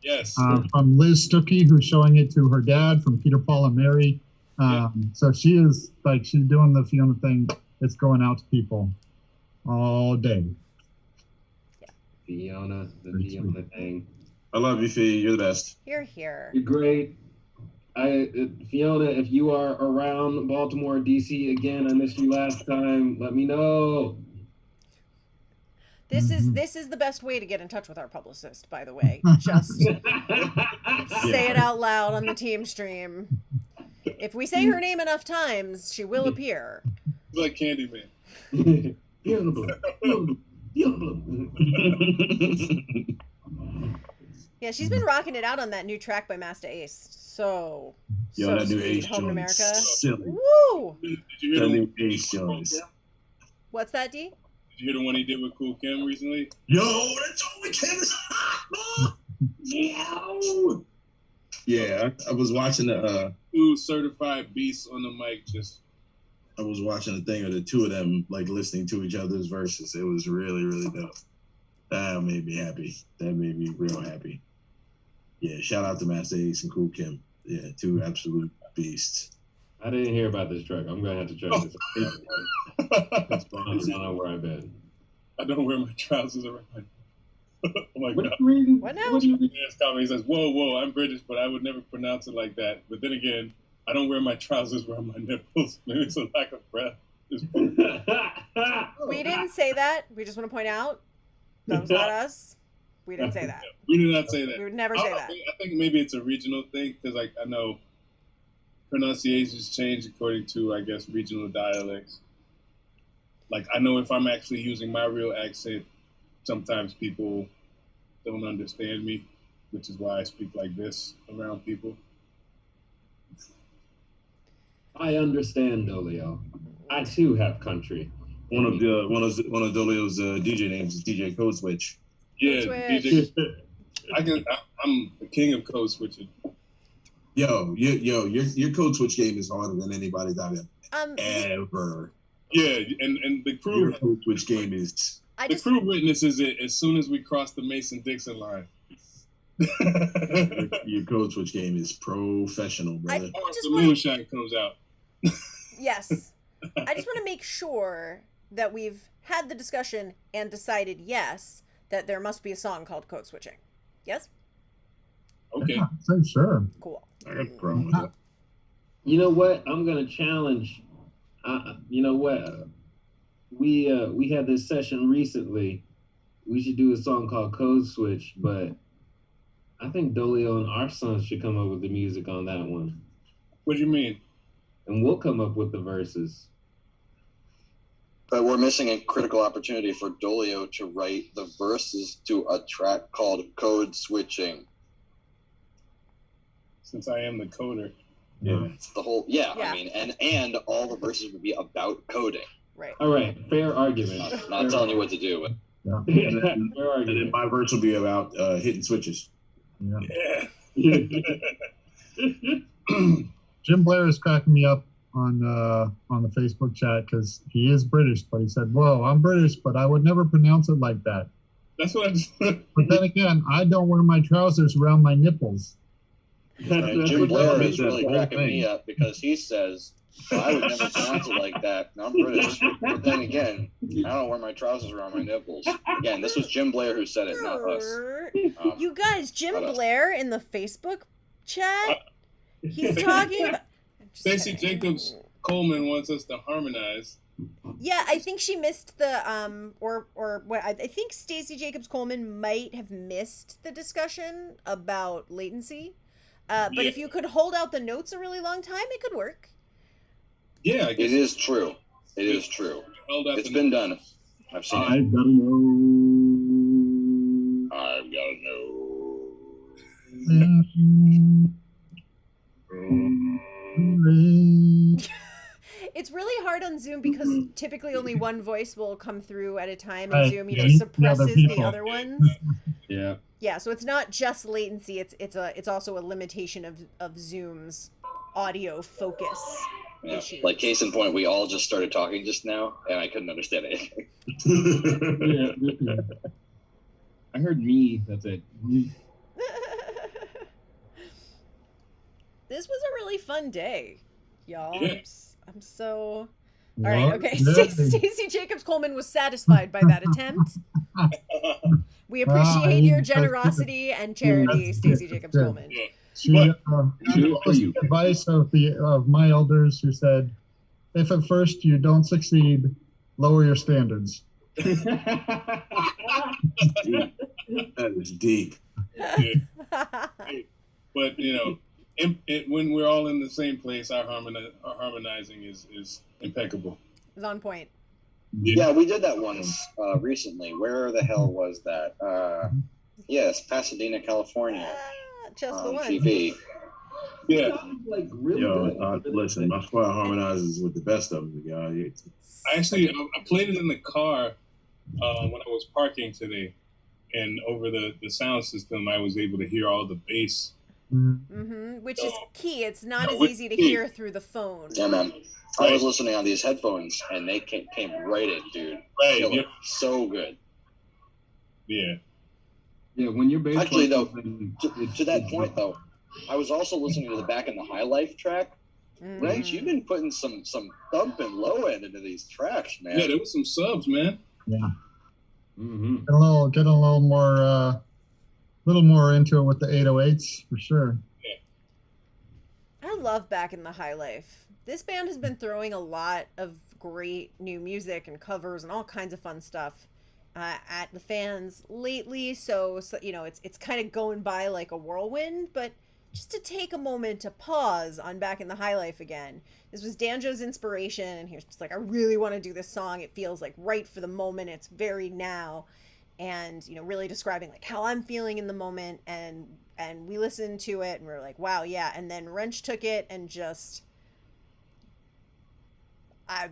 Yes. from Liz Stuckey, who's showing it to her dad, from Peter, Paul, and Mary. So she is like, she's doing the Fiona thing. It's going out to people all day. Fiona, the Fiona thing. I love you, Fee. You're the best. Here. You're great. Fiona, if you are around Baltimore, DC again, I missed you last time. Let me know. This is the best way to get in touch with our publicist, by the way. Just say it out loud on the team stream. If we say her name enough times, she will appear. It's like Candyman. Fiona Bloom. Fiona Bloom. Fiona Bloom. Yeah, she's been rocking it out on that new track by Master Ace. So That new sweet. Ace Home in joint America. is silly. Woo! Did you hear That the, new Ace joint is- What's that, D? did you hear the one he did with Cool Kim recently? Yo, that's all we can is hot, man. Yeah, I was watching the Two certified beasts on the mic. Just I was watching a thing of the two of them like listening to each other's verses. It was really, really dope. That made me happy. That made me real happy. Yeah, shout out to Master Ace and Cool Kim. Yeah, two absolute beasts. I didn't hear about this track. I'm gonna have to check this out. I don't know where I've been. I don't wear my trousers around my. Oh my What god! are you reading? What now? What are you reading? Yes, comment. He says, "Whoa, I'm British, but I would never pronounce it like that." But then again, I don't wear my trousers around my nipples. Maybe it's a lack of breath. We didn't say that. We just want to point out that was not us. We didn't say that. We did not say that. We would never say that. I think maybe it's a regional thing because, like, I know pronunciations change according to, I guess, regional dialects. Like, I know if I'm actually using my real accent, sometimes people don't understand me, which is why I speak like this around people. I understand, Dolio. I too have country. One of Dolio's DJ names is DJ Code Switch. Yeah, Switch. DJ. I'm the king of code switching. Yo, your Code Switch game is harder than anybody's out there ever. Yeah, and the crew Your Code Switch game is. crew witnesses it as soon as we cross the Mason-Dixon line. Your Code Switch game is professional, brother. The moonshine comes out. Yes. I just want to make sure that we've had the discussion and decided, yes, that there must be a song called Code Switching. Yes? Okay. Yeah, so sure. Cool. I got a problem with that. You know what? I'm gonna challenge. You know what? We had this session recently. We should do a song called Code Switch, but I think Dolio and our sons should come up with the music on that one, What do you mean? and we'll come up with the verses. But we're missing a critical opportunity for Dolio to write the verses to a track called Code Switching. Since I am the coder. Yeah. It's the whole, yeah. Yeah. I mean, and all the verses would be about coding. Right. All right, fair argument. Not telling you what to do, but Yeah. And then Fair argument. my verse will be about hitting switches. Yeah. Yeah. Jim Blair is cracking me up on the Facebook chat because he is British, but he said, "Whoa, I'm British, but I would never pronounce it like that." That's what I just. But then again, I don't wear my trousers around my nipples. Jim what Blair that is is, really the whole cracking me thing. up because he says So I would never pronounce it like that. I'm British. But then again, I don't wear my trousers around my nipples. Again, this was Jim Blair who said it, not us. You guys, Jim not us. Blair in the Facebook chat, he's talking about... Stacey Jacobs Coleman wants us to harmonize. Yeah, I think she missed the or what I think Stacey Jacobs Coleman might have missed the discussion about latency. But if you could hold out the notes a really long time, it could work. Yeah, I guess It is true. It is true. held out It's the been done. I've seen it. I've gotta know. I've got to know. It's really hard on Zoom because typically only one voice will come through at a time, and Right, Zoom yeah, suppresses the people. other ones. Yeah. Yeah, so it's not just latency; it's also a limitation of Zoom's audio focus. Yeah. Issues. Like case in point, we all just started talking just now, and I couldn't understand anything. Yeah. I heard me. That's it. This was a really fun day, y'all. Yeah. I'm so... All right, okay. What? Stacey Jacobs Coleman was satisfied by that attempt. We appreciate your generosity and charity, That's Stacey good, Jacobs good. Coleman. She Good for you. advice of my elders who said, if at first you don't succeed, lower your standards. That is deep. But when we're all in the same place, our harmonizing is impeccable. It's on point. Yeah, we did that once recently. Where the hell was that? Yes, Pasadena, California. Just the one. GP. Yeah, Like really Yo, good. listen, my squad harmonizes with the best of them. I played it in the car when I was parking today, and over the sound system, I was able to hear all the bass. Which is key. It's not Yeah, as which easy to key. hear through the phone. Yeah, man. I was listening on these headphones, and they came right in, dude. Right. Killer. Yep. So good. Yeah. Yeah, when your bass Actually, player though, comes in, To that point, though, I was also listening to the Back in the High Life track. Wrench, you've been putting some thump and low end into these tracks, man. Yeah, there was some subs, man. Yeah. Mm-hmm. Get a little more into it with the 808s for sure. I love Back in the High Life. This band has been throwing a lot of great new music and covers and all kinds of fun stuff at the fans lately. So it's kind of going by like a whirlwind, but just to take a moment to pause on Back in the High Life again. This was Danjo's inspiration, and he was just like, I really want to do this song. It feels like right for the moment. It's very now. And, really describing like how I'm feeling in the moment. And we listened to it and we were like, wow, yeah. And then Wrench took it and just, I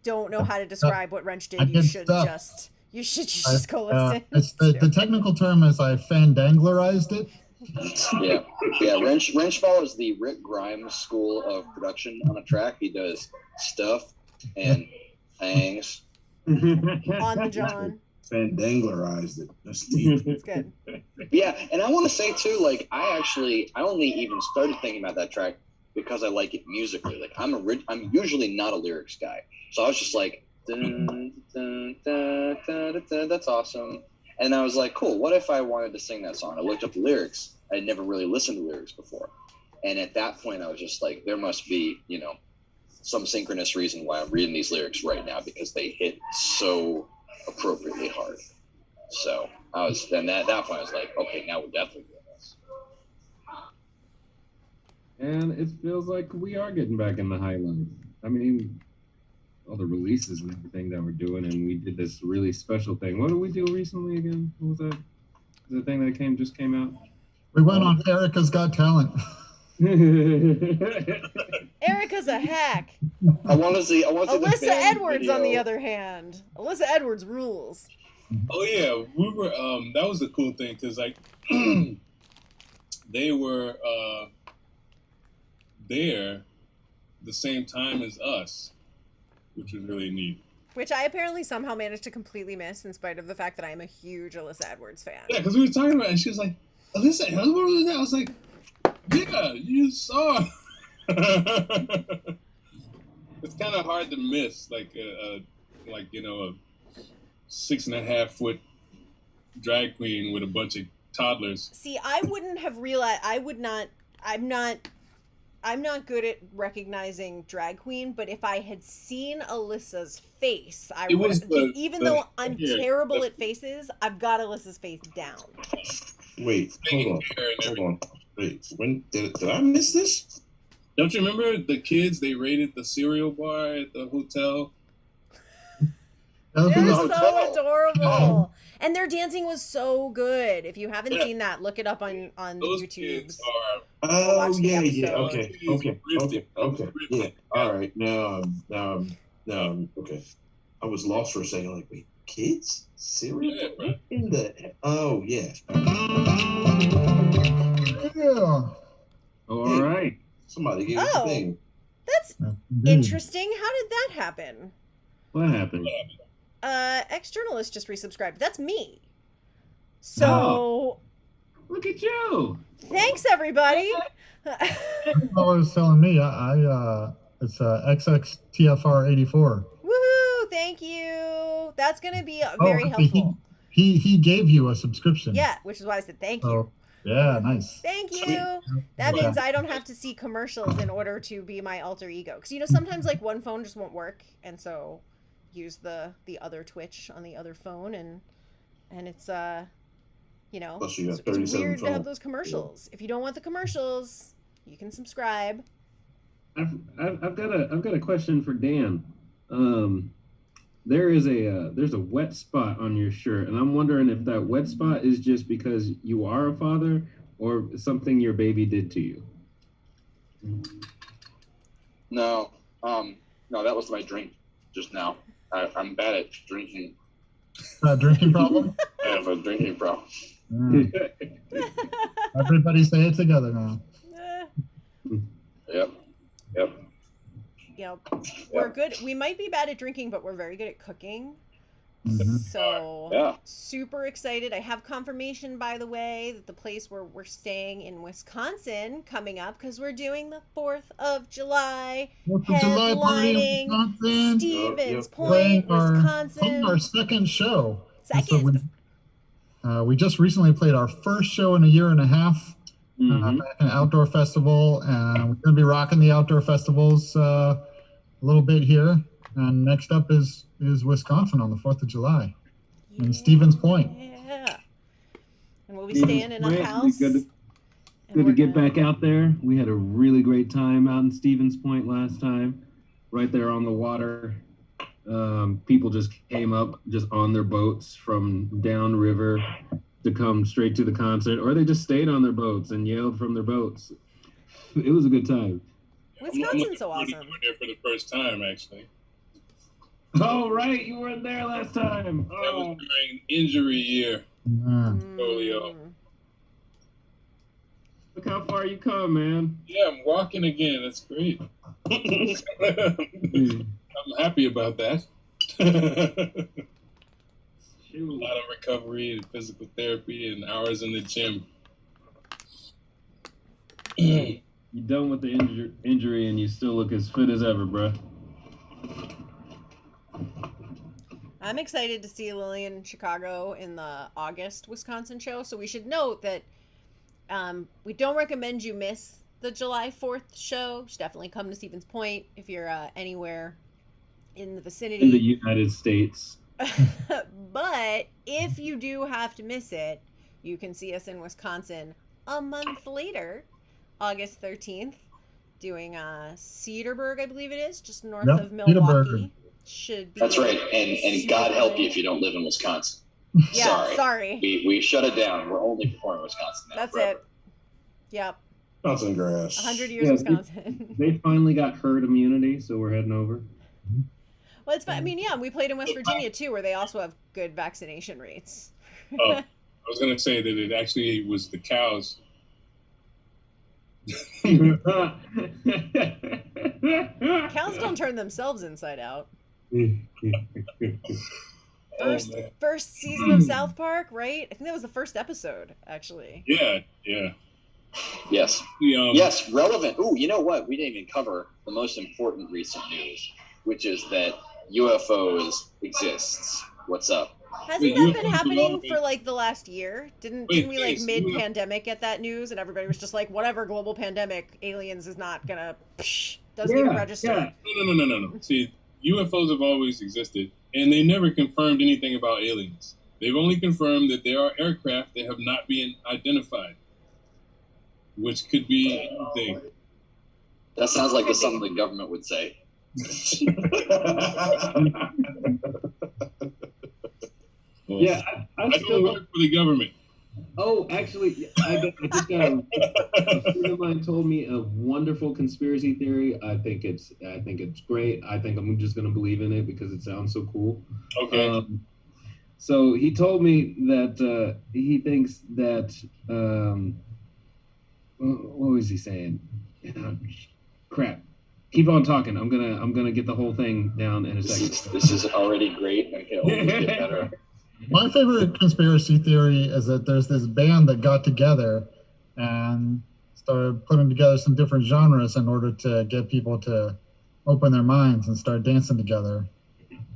don't know how to describe what Wrench did. You should just go listen. The technical term is I fandanglerized it. Yeah. Wrench follows the Rick Grimes school of production on a track. He does stuff and hangs on the John. Fandanglerized it. That's deep. It's good. Yeah, and I want to say too, like I only even started thinking about that track because I like it musically. Like I'm usually not a lyrics guy, so I was just like, dun, dun, dun, dun, dun, dun, that's awesome. And I was like, cool. What if I wanted to sing that song? I looked up the lyrics. I'd never really listened to lyrics before, and at that point, I was just like, there must be, some synchronous reason why I'm reading these lyrics right now because they hit so appropriately hard. So then at that point I was like, okay, now we're definitely doing this. And it feels like we are getting back in the high life. I mean, all the releases and everything that we're doing, and we did this really special thing. What did we do recently again? What was that? The thing that just came out? We went on Erica's Got Talent. Erica's a hack. I want to see Alyssa the band Edwards, video. on the other hand. Alyssa Edwards rules. Oh yeah, we were. That was a cool thing because like they were there the same time as us, which was really neat. Which I apparently somehow managed to completely miss in spite of the fact that I'm a huge Alyssa Edwards fan. Yeah, because we were talking about it, and she was like, "Alyssa Edwards, what was that?" I was like, "Yeah, you saw." it's kind of hard to miss, like a 6.5-foot drag queen with a bunch of toddlers. See, I wouldn't have realized. I'm not good at recognizing drag queen, but if I had seen Alyssa's face, though I'm terrible at faces, I've got Alyssa's face down. Wait, hold on. Wait, when did I miss this? Don't you remember the kids? They raided the cereal bar at the hotel. They're so adorable, and their dancing was so good. If you haven't seen that, look it up on Those YouTube. kids Oh yeah. Okay. Yeah. All right. Now, okay. I was lost for a second. Like, wait, kids? Cereal? Yeah, bro. In the? Oh yeah. Yeah. All right. Somebody gave us a thing. That's interesting. How did that happen? What happened? Ex-journalist just resubscribed. That's me. So, Look at you. thanks everybody. I was telling me, it's XXTFR84. Woohoo! Thank you. That's gonna be very helpful. He gave you a subscription. Yeah, which is why I said thank you. So, yeah, nice. Thank you. That means I don't have to see commercials in order to be my alter ego. Because sometimes like one phone just won't work, and so use the other Twitch on the other phone, and it's Plus you got it's 37 weird to have phones. those commercials. If you don't want the commercials, you can subscribe. I've got a question for Dan. There's a wet spot on your shirt, and I'm wondering if that wet spot is just because you are a father or something your baby did to you. No, that was my drink just now. I'm bad at drinking. Drinking problem? I have a drinking problem. Everybody say it together now. Yep. Yep. We're good. We might be bad at drinking, but we're very good at cooking. So super excited. I have confirmation, by the way, that the place where we're staying in Wisconsin coming up, because we're doing the 4th of July headlining Stevens Point, Wisconsin. Our second show. Second. So we just recently played our first show in a year and a half back in an outdoor festival, and we're going to be rocking the outdoor festivals a little bit here. And next up is Wisconsin on the 4th of July in Stevens Point. Yeah. And we'll be staying in a house. Good to get back out there. We had a really great time out in Stevens Point last time, right there on the water. People just came up just on their boats from downriver to come straight to the concert, or they just stayed on their boats and yelled from their boats. It was a good time. Wisconsin's so awesome. We were there for the first time, actually. Oh, right. You weren't there last time. That was during injury year. Polio. Look how far you come, man. Yeah, I'm walking again. That's great. I'm happy about that. A lot of recovery and physical therapy and hours in the gym. You done with the injury and you still look as fit as ever, bruh. I'm excited to see Lily in Chicago in the August Wisconsin show. So we should note that we don't recommend you miss the July 4th show. You should definitely come to Stevens Point if you're anywhere in the vicinity. In the United States. But if you do have to miss it, you can see us in Wisconsin a month later, August 13th, doing Cedarburg, I believe it is, just north of Milwaukee. Should be. That's right, and God help you if you don't live in Wisconsin. Yeah, sorry. We shut it down. We're only performing Wisconsin now. That's forever. it. Yep. Wisconsin grass. 100 years Wisconsin. They finally got herd immunity, so we're heading over. Well, it's fun. I mean, yeah, we played in West Virginia too, where they also have good vaccination rates. Oh, I was going to say that it actually was the cows. Cows don't turn themselves inside out. First season of South Park, right? I think that was the first episode, actually. Yeah. Yes. Yes, relevant. Ooh, you know what? We didn't even cover the most important recent news. which is that UFOs exists. What's up? Hasn't that been happening for like the last year? Didn't we like Chase, mid-pandemic get that news and everybody was just like, whatever, global pandemic, aliens is not gonna, doesn't even register. Yeah. No. See, UFOs have always existed, and they never confirmed anything about aliens. They've only confirmed that there are aircraft that have not been identified, which could be anything. That sounds like something the government would say. Yeah, I don't work for the government. Oh, actually, I just got a friend of mine told me a wonderful conspiracy theory. I think it's great. I think I'm just gonna believe in it because it sounds so cool. Okay. So he told me that he thinks that what was he saying? Crap. Keep on talking. I'm gonna get the whole thing down in a second. This is already great. I can only get better. My favorite conspiracy theory is that there's this band that got together and started putting together some different genres in order to get people to open their minds and start dancing together.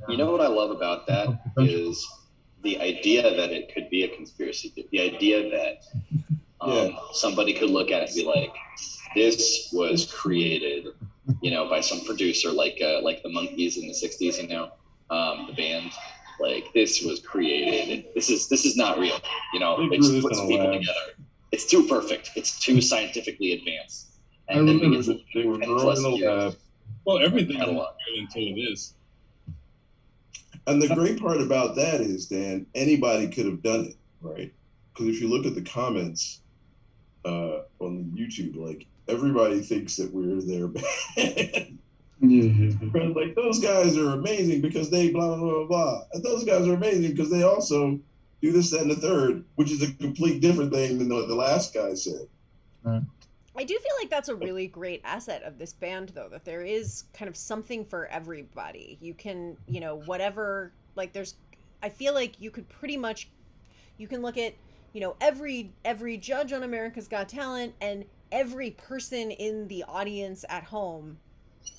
You know what I love about that is the idea that it could be a conspiracy theory. The idea that somebody could look at it and be like, this was created, by some producer like the Monkees in the 60s, the band. Like, this was created. This is not real. It just puts people together. It's too perfect. It's too scientifically advanced. And then we get to they were 10 plus years. Well, everything is Catalog. real until it is. And the great part about that is, Dan, anybody could have done it, right? Because if you look at the comments on YouTube, like, everybody thinks that we're their band. Like, those guys are amazing because they blah, blah, blah, blah. And those guys are amazing because they also do this, that, and the third, which is a complete different thing than what the last guy said. I do feel like that's a really great asset of this band, though, that there is kind of something for everybody. You can, whatever, like, I feel like you could pretty much, you can look at, every judge on America's Got Talent and every person in the audience at home.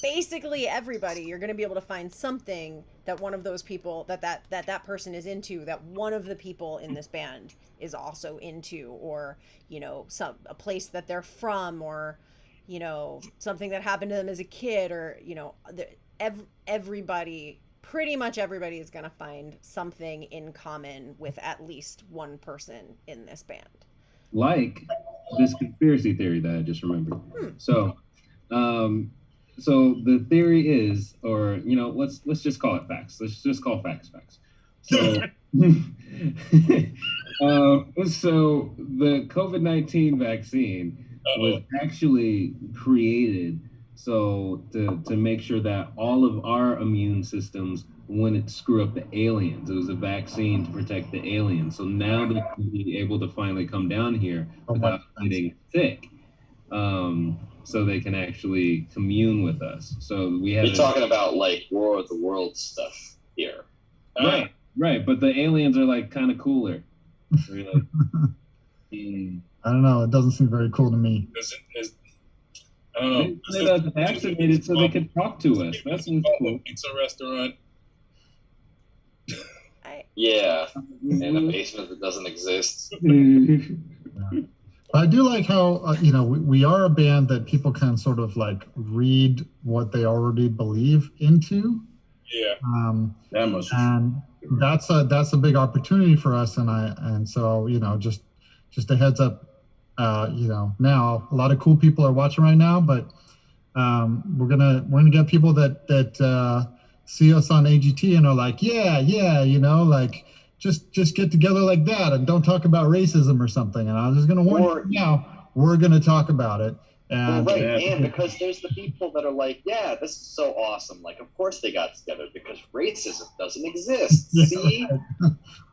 Basically everybody, you're going to be able to find something that one of those people that person is into, that one of the people in this band is also into, or a place that they're from, or something that happened to them as a kid, or everybody, pretty much everybody is going to find something in common with at least one person in this band. Like this conspiracy theory that I just remembered. So the theory is, or let's just call it facts. Let's just call facts. So, so the COVID-19 vaccine was actually created to make sure that all of our immune systems wouldn't screw up the aliens. It was a vaccine to protect the aliens. So now they're able to finally come down here without getting sick. So they can actually commune with us. So we have. You're talking about like War of the Worlds stuff here, right. But the aliens are like kind of cooler. Like, I don't know. It doesn't seem very cool to me. I don't know. They got vaccinated so they can talk to us. That's cool. Pizza restaurant. Yeah, in a basement that doesn't exist. I do like how, we are a band that people can sort of like read what they already believe into. Yeah. And that's a big opportunity for us. And so, just a heads up, now a lot of cool people are watching right now, but we're gonna get people that see us on AGT and are like, like, just get together like that and don't talk about racism or something. And I'm just going to warn you now, we're going to talk about it. And, and because there's the people that are like, yeah, this is so awesome. Like, of course they got together because racism doesn't exist. See?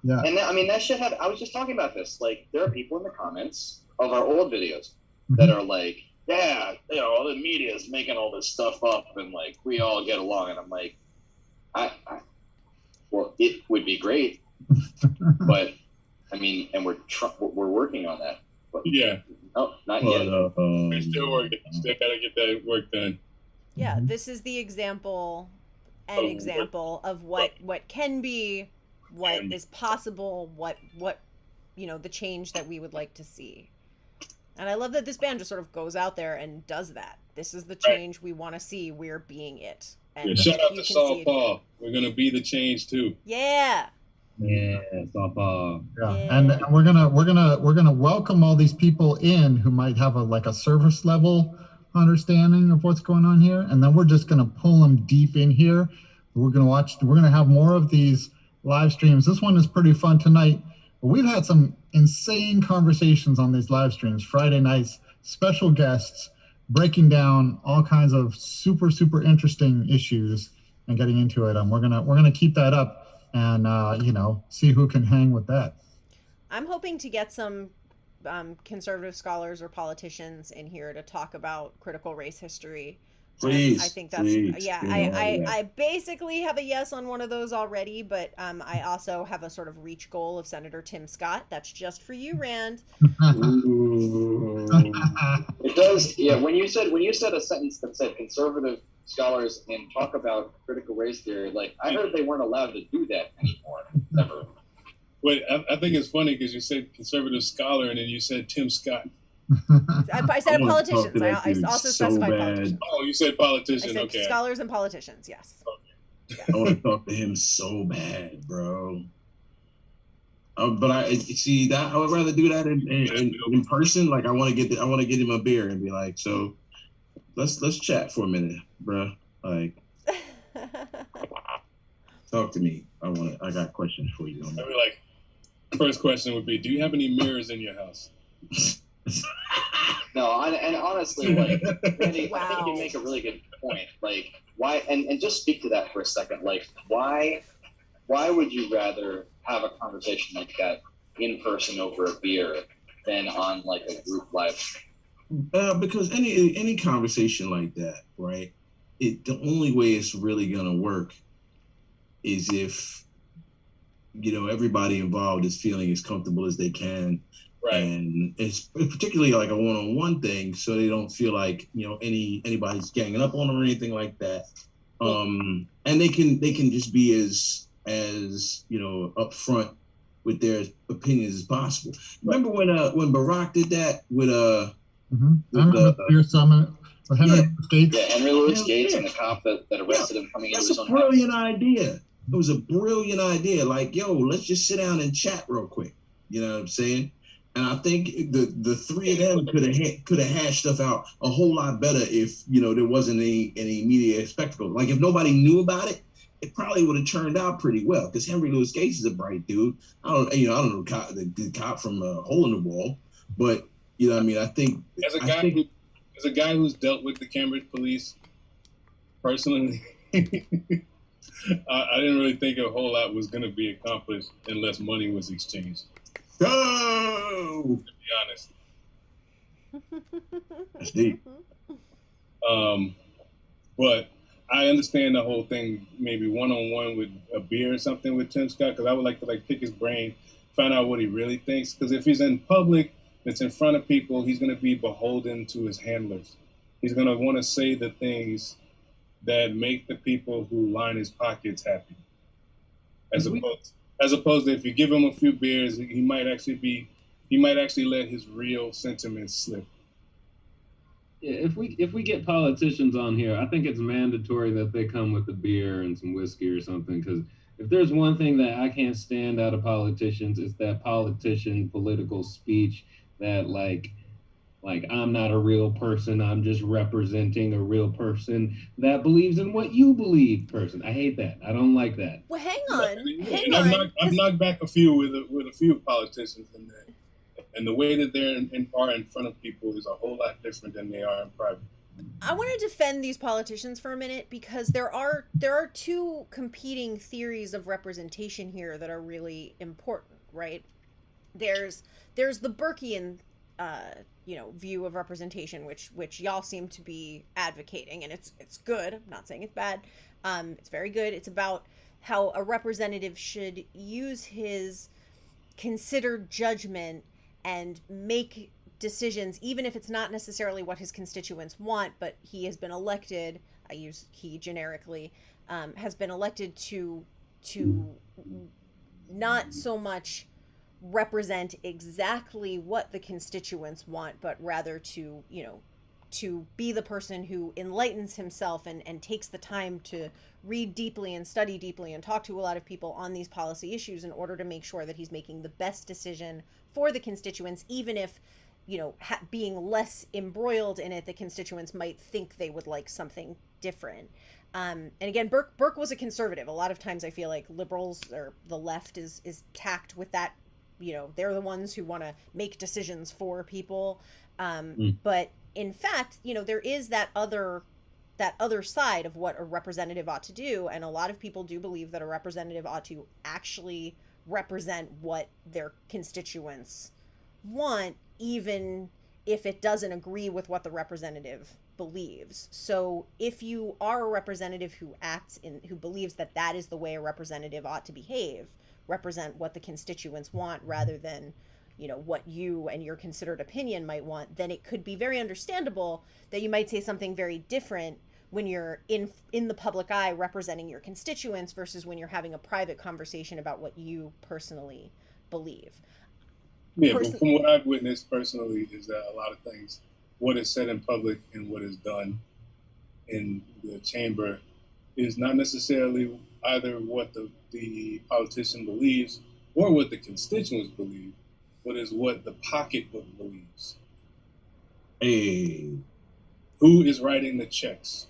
Yeah. And that should have, I was just talking about this. Like, there are people in the comments of our old videos that are like, yeah, the media is making all this stuff up and like, we all get along. And I'm like, well, it would be great. But and we're working on that. But, no, not yet. We're still working. Still gotta get that work done. Yeah, this is the example an example of what can be, what is possible, what the change that we would like to see. And I love that this band just sort of goes out there and does that. This is the change we want to see. We're being it. And shout out to Saul Paul. We're gonna be the change too. Yeah. Yeah, softball. Yeah, and we're gonna welcome all these people in who might have a service level understanding of what's going on here, and then we're just gonna pull them deep in here. We're gonna have more of these live streams. This one is pretty fun tonight. We've had some insane conversations on these live streams, Friday nights, special guests, breaking down all kinds of super, super interesting issues and getting into it. And we're gonna keep that up and see who can hang with that. I'm hoping to get some conservative scholars or politicians in here to talk about critical race history. Please. I think that's I basically have a yes on one of those already, but I also have a sort of reach goal of Senator Tim Scott. That's just for you, Rand. It does, yeah. When you said a sentence that said conservative scholars and talk about critical race theory, like I heard they weren't allowed to do that anymore. Never. Wait, I think it's funny because you said conservative scholar and then you said Tim Scott. I said politicians. I also specified politicians. Oh, you said politician. I said okay. Scholars and politicians. Yes. Okay. I want to talk to him so bad, bro. But I see that I would rather do that in person. Like I want to get him a beer and be like, so let's chat for a minute, bro. Like, talk to me. I got questions for you. I'd be like, first question would be, do you have any mirrors in your house? No, and honestly, like, Randy, Wow. I think you make a really good point. Like, why? And just speak to that for a second. Like, why would you rather have a conversation like that in person over a beer than on like a group live stream? Because any conversation like that, right? The only way it's really gonna work is if everybody involved is feeling as comfortable as they can. Right. And it's particularly like a one-on-one thing, so they don't feel like anybody's ganging up on them or anything like that. And they can just be as upfront with their opinions as possible. Remember when Barack did that with I remember the beer summit with Henry Louis Gates. Yeah, Henry Louis Gates and the cop that arrested him coming into his own house. That's a brilliant house. idea. It was a brilliant idea. Like, yo, let's just sit down and chat real quick. You know what I'm saying? And I think the three of them could have hashed stuff out a whole lot better if there wasn't any media spectacle. Like if nobody knew about it, it probably would have turned out pretty well. Because Henry Louis Gates is a bright dude. I don't know the cop from Hole in the Wall, but I think as a guy who's dealt with the Cambridge police personally, I didn't really think a whole lot was going to be accomplished unless money was exchanged. Go! To be honest. That's deep. But I understand the whole thing, maybe one-on-one with a beer or something with Tim Scott, because I would like to pick his brain, find out what he really thinks. Because if he's in public, it's in front of people, he's going to be beholden to his handlers. He's going to want to say the things that make the people who line his pockets happy. As opposed to if you give him a few beers, he might actually let his real sentiments slip. Yeah, if we get politicians on here, I think it's mandatory that they come with a beer and some whiskey or something. Because if there's one thing that I can't stand out of politicians, it's that political speech that like I'm not a real person. I'm just representing a real person that believes in what you believe. Person, I hate that. I don't like that. Well, hang on. I've knocked back a few with a few politicians in there, and the way that they're in front of people is a whole lot different than they are in private. I want to defend these politicians for a minute because there are two competing theories of representation here that are really important, right? There's the Burkean view of representation, which y'all seem to be advocating, and it's good. I'm not saying it's bad. It's very good. It's about how a representative should use his considered judgment and make decisions, even if it's not necessarily what his constituents want, but he has been elected I use he generically, has been elected to not so much represent exactly what the constituents want, but rather to, to be the person who enlightens himself and takes the time to read deeply and study deeply and talk to a lot of people on these policy issues in order to make sure that he's making the best decision for the constituents, even if, being less embroiled in it, the constituents might think they would like something different. And again, Burke was a conservative. A lot of times I feel like liberals or the left is tacked with that, they're the ones who want to make decisions for people. But in fact, there is that other side of what a representative ought to do. And a lot of people do believe that a representative ought to actually represent what their constituents want, even if it doesn't agree with what the representative believes. So if you are a representative who who believes that that is the way a representative ought to behave, represent what the constituents want rather than, what you and your considered opinion might want, then it could be very understandable that you might say something very different when you're in the public eye representing your constituents versus when you're having a private conversation about what you personally believe. Yeah, but from what I've witnessed personally is that a lot of things, what is said in public and what is done in the chamber is not necessarily either what the politician believes or what the constituents believe, but is what the pocketbook believes. Hey. Who is writing the checks?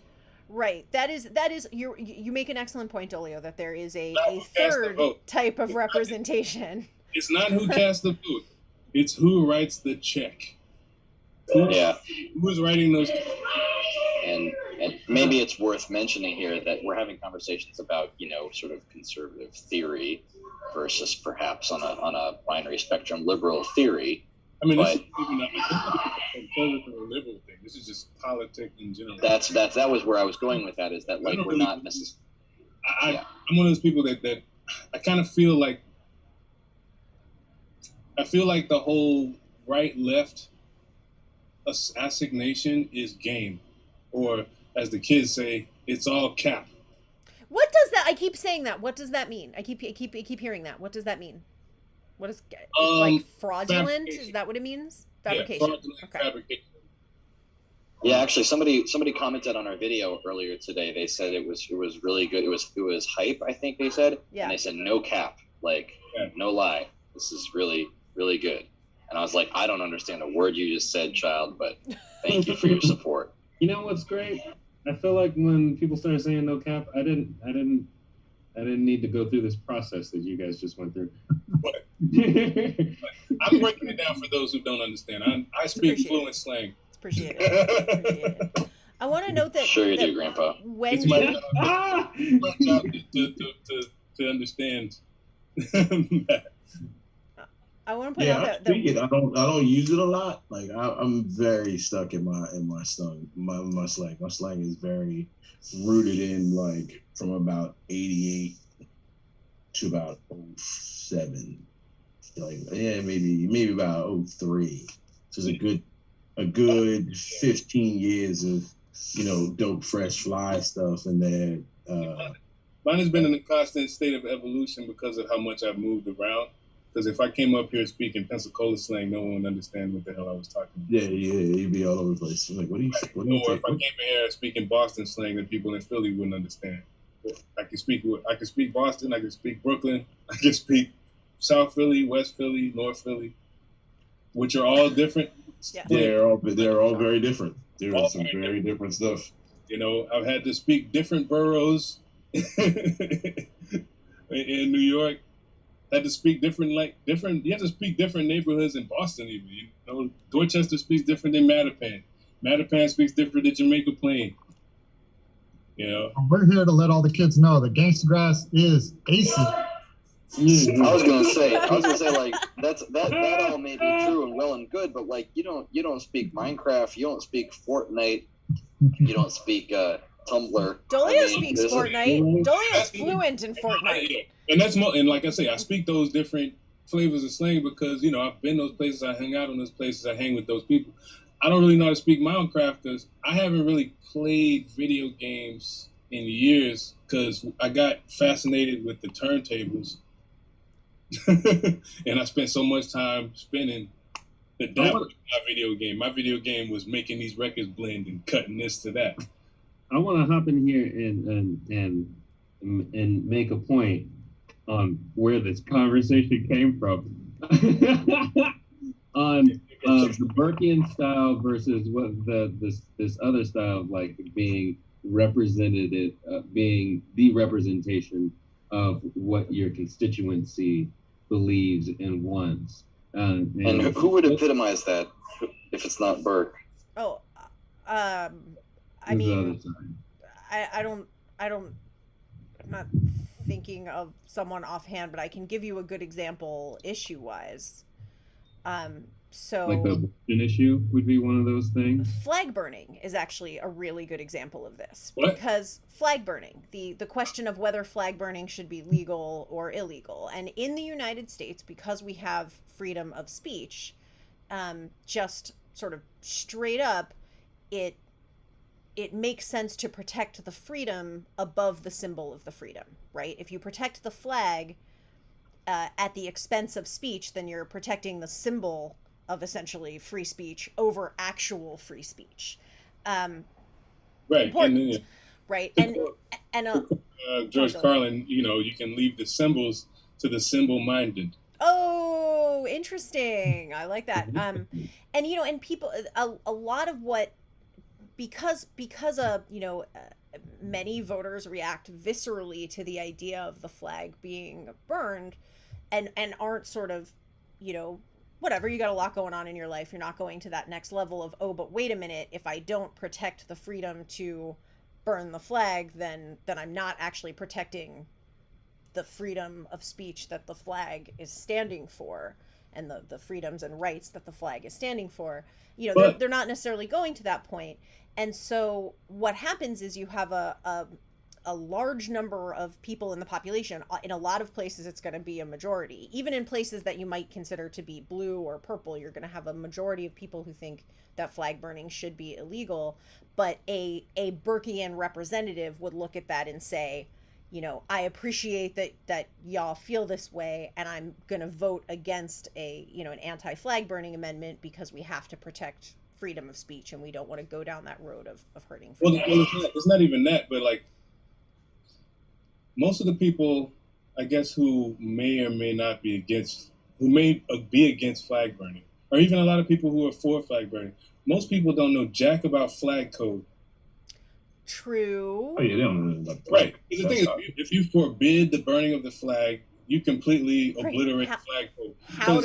Right. That is you make an excellent point, Dolio, that there is a third type of representation. It's not who casts the vote. It's who writes the check. Who's writing those? And maybe it's worth mentioning here that we're having conversations about, sort of conservative theory versus perhaps on a binary spectrum liberal theory. I mean, this is even a conservative or liberal thing. This is just politics in general. That was where I was going with that. Is that like we're not necessarily. I'm one of those people that I kind of feel like. I feel like the whole right-left assignation is game, or as the kids say, it's all cap. What does that? I keep saying that. What does that mean? I keep hearing that. What does that mean? What is like fraudulent? Is that what it means? Fabrication. Yeah, fabrication. Yeah, actually, somebody commented on our video earlier today. They said it was really good. It was hype, I think they said. Yeah. And they said no cap, no lie. This is really, really good. And I was like, I don't understand a word you just said, child, but thank you for your support. You know what's great? I feel like when people started saying no cap, I didn't need to go through this process that you guys just went through. But I'm breaking it down for those who don't understand. I speak fluent slang. It's appreciated. I want to note that. Sure you do, Grandpa. It's my job to understand that. I want to point out that I don't use it a lot. Like I'm very stuck in my slang. My slang. My slang is very rooted in from about 88 to about 07. Maybe about 03. So it's a good 15 years of dope, fresh, fly stuff, and then mine has been in a constant state of evolution because of how much I've moved around. Because if I came up here speaking Pensacola slang, no one would understand what the hell I was talking about. Yeah, you'd be all over the place. Like, what are you? Or if I came in here speaking Boston slang, then people in Philly wouldn't understand. I can speak Boston. I can speak Brooklyn. I can speak South Philly, West Philly, North Philly, which are all different. Yeah. They're all very different. There's some very different stuff. I've had to speak different boroughs in New York. Had to speak different. You have to speak different neighborhoods in Boston even. Dorchester speaks different than Mattapan. Mattapan speaks different than Jamaica Plain. We're here to let all the kids know that Gangstagrass is AC. I was gonna say that all may be true and well and good, but you don't speak Minecraft, you don't speak Fortnite, you don't speak Tumblr. Dolio speaks Fortnite. Dolio's fluent in Fortnite. And that's and like I say, I speak those different flavors of slang because I've been those places, I hang out in those places, I hang with those people. I don't really know how to speak my own craft because I haven't really played video games in years because I got fascinated with the turntables. And I spent so much time spinning that was my video game. My video game was making these records blend and cutting this to that. I want to hop in here and make a point on where this conversation came from. On the Burkean style versus what this other style of like being represented, being the representation of what your constituency believes and wants. And who would epitomize that if it's not Burke? Oh, I mean, I'm not thinking of someone offhand, but I can give you a good example issue-wise. So like the abortion issue would be one of those things. Flag burning is actually a really good example of this. What? Because flag burning, the question of whether flag burning should be legal or illegal, and in the United States, because we have freedom of speech, just sort of straight up, it makes sense to protect the freedom above the symbol of the freedom, right? If you protect the flag at the expense of speech, then you're protecting the symbol of essentially free speech over actual free speech. Right. Important, right? And George Carlin, you can leave the symbols to the symbol-minded. Oh, interesting. I like that. And people, a lot of what, because many voters react viscerally to the idea of the flag being burned, and aren't sort of, whatever, you got a lot going on in your life. You're not going to that next level of, oh, but wait a minute, if I don't protect the freedom to burn the flag, then I'm not actually protecting the freedom of speech that the flag is standing for, and the freedoms and rights that the flag is standing for. They're not necessarily going to that point. And so what happens is you have a large number of people in the population. In a lot of places, it's going to be a majority. Even in places that you might consider to be blue or purple, you're going to have a majority of people who think that flag burning should be illegal. But a Burkean representative would look at that and say, I appreciate that y'all feel this way, and I'm going to vote against an anti-flag burning amendment because we have to protect freedom of speech, and we don't want to go down that road of hurting freedom. Well, it's not even that, but like most of the people, I guess, who may or may not be against, who may be against flag burning, or even a lot of people who are for flag burning, most people don't know jack about flag code. True. Oh yeah, they don't know. Right. The thing is, if you forbid the burning of the flag, you completely obliterate flag code. How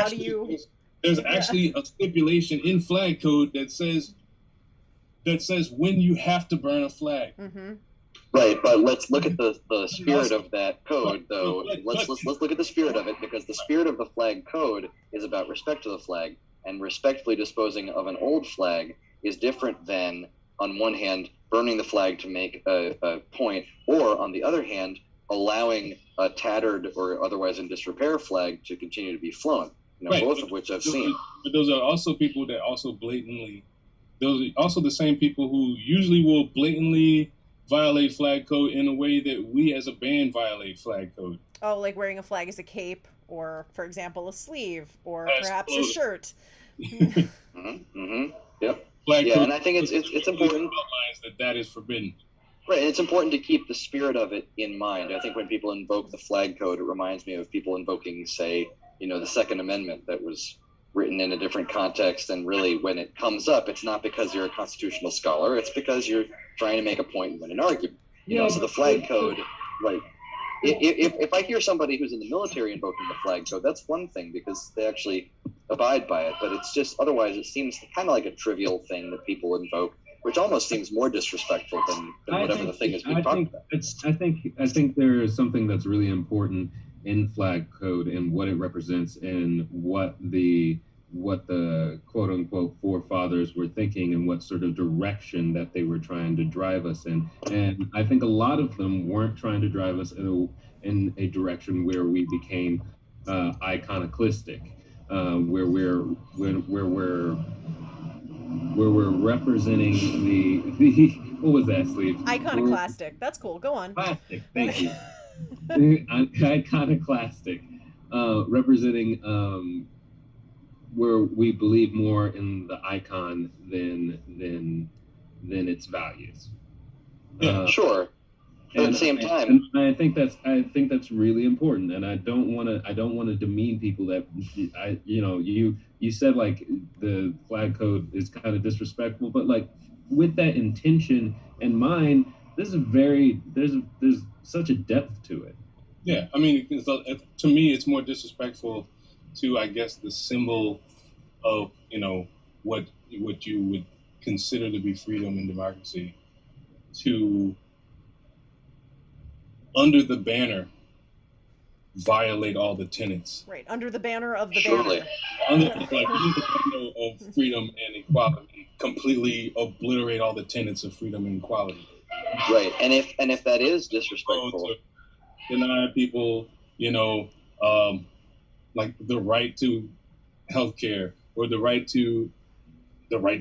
do you? There's actually a stipulation in flag code that says when you have to burn a flag. Mm-hmm. Right, but let's look at the spirit of that code, though. Let's look at the spirit of it, because the spirit of the flag code is about respect to the flag, and respectfully disposing of an old flag is different than, on one hand, burning the flag to make a point, or on the other hand, allowing a tattered or otherwise in disrepair flag to continue to be flown. Right. Both of which I've seen. But those are also people that also blatantly, those are also the same people who usually will blatantly violate flag code in a way that we as a band violate flag code. Oh, like wearing a flag as a cape, or, for example, a sleeve, or perhaps a shirt. Yep. Flag code, and I think it's important that is forbidden. Right, and it's important to keep the spirit of it in mind. I think when people invoke the flag code, it reminds me of people invoking, say, the Second Amendment that was written in a different context, and really when it comes up, it's not because you're a constitutional scholar, it's because you're trying to make a point and win an argument. So the flag code, like, if I hear somebody who's in the military invoking the flag code, that's one thing because they actually abide by it, but it's just, otherwise it seems kind of like a trivial thing that people invoke, which almost seems more disrespectful than whatever the thing is being talked about. I think there is something that's really important in flag code and what it represents and what the quote unquote forefathers were thinking and what sort of direction that they were trying to drive us in. And I think a lot of them weren't trying to drive us in a direction where we became iconoclastic, where we're we're representing the what was that, Sleeve? Iconoclastic. That's cool. Go on. Plastic. Thank you. Iconoclastic, representing where we believe more in the icon than its values. Sure. But at the same time, and I think that's really important, and I don't want to demean people that you said like the flag code is kind of disrespectful, but like with that intention in mind, there's such a depth to it. Yeah, I mean, to me, it's more disrespectful to, I guess, the symbol of what you would consider to be freedom and democracy, to under the banner violate all the tenets. Right, under the banner of the surely. banner. Under the banner of freedom and equality, completely obliterate all the tenets of freedom and equality. Right, and if that is disrespectful, to deny people, like the right to healthcare or the right to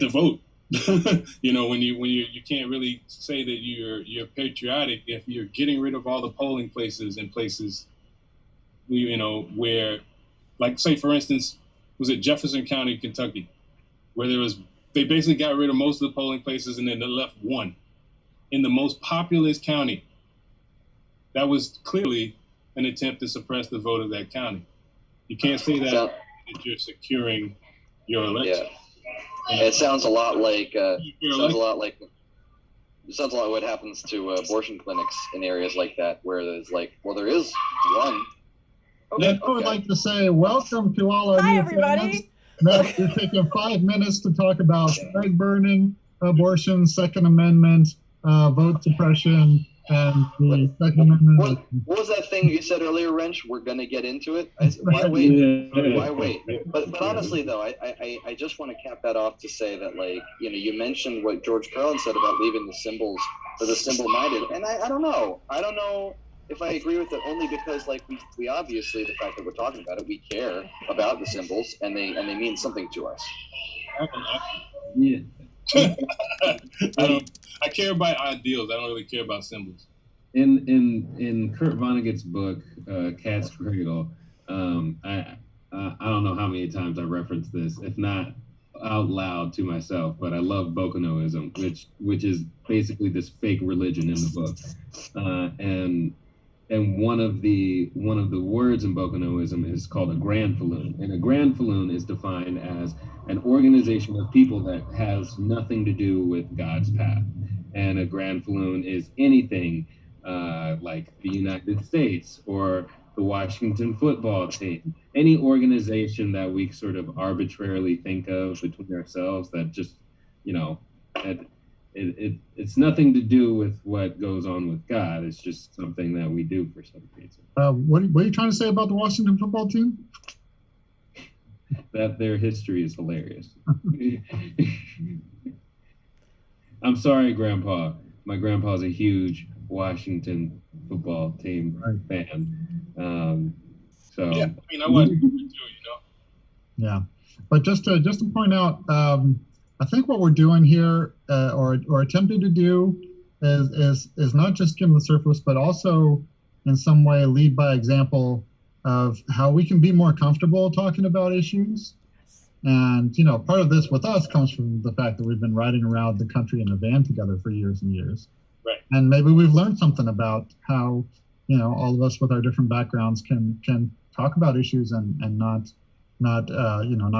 vote. When you can't really say that you're patriotic if you're getting rid of all the polling places in places, where, like, say for instance, was it Jefferson County, Kentucky, where they basically got rid of most of the polling places and then they left one in the most populous county. That was clearly an attempt to suppress the vote of that county. You can't say that you're securing your election. Yeah. It sounds a lot like what happens to abortion clinics in areas like that, where there's like, well, there is one. Okay, I would like to say welcome to all our Hi, new everybody. fans. We're taking 5 minutes to talk about flag burning, abortion, Second Amendment, vote suppression, and the Second Amendment. What was that thing you said earlier, Wrench? We're gonna get into it. Why wait? Why wait? But honestly, though, I just want to cap that off to say that, like, you mentioned what George Carlin said about leaving the symbols for the symbol-minded, and I don't know if I agree with it, only because, like, we obviously, the fact that we're talking about it, we care about the symbols, and they mean something to us. Yeah. I care about ideals. I don't really care about symbols. In Kurt Vonnegut's book, Cat's Cradle, I don't know how many times I referenced this, if not out loud to myself, but I love Bokonoism, which is basically this fake religion in the book, and one of the words in Bokonoism is called a grand falloon, and a grand falloon is defined as an organization of people that has nothing to do with God's path. And a grand falloon is anything like the United States or the Washington football team, any organization that we sort of arbitrarily think of between ourselves that just, it's nothing to do with what goes on with God. It's just something that we do for some reason. What are you trying to say about the Washington football team? That their history is hilarious. I'm sorry, Grandpa. My grandpa's a huge Washington football team fan. So yeah, I watch it too, Yeah, but just to point out, I think what we're doing here, or attempting to do, is not just skim the surface, but also in some way lead by example of how we can be more comfortable talking about issues. And, part of this with us comes from the fact that we've been riding around the country in a van together for years and years. Right. And maybe we've learned something about how, all of us with our different backgrounds can talk about issues and not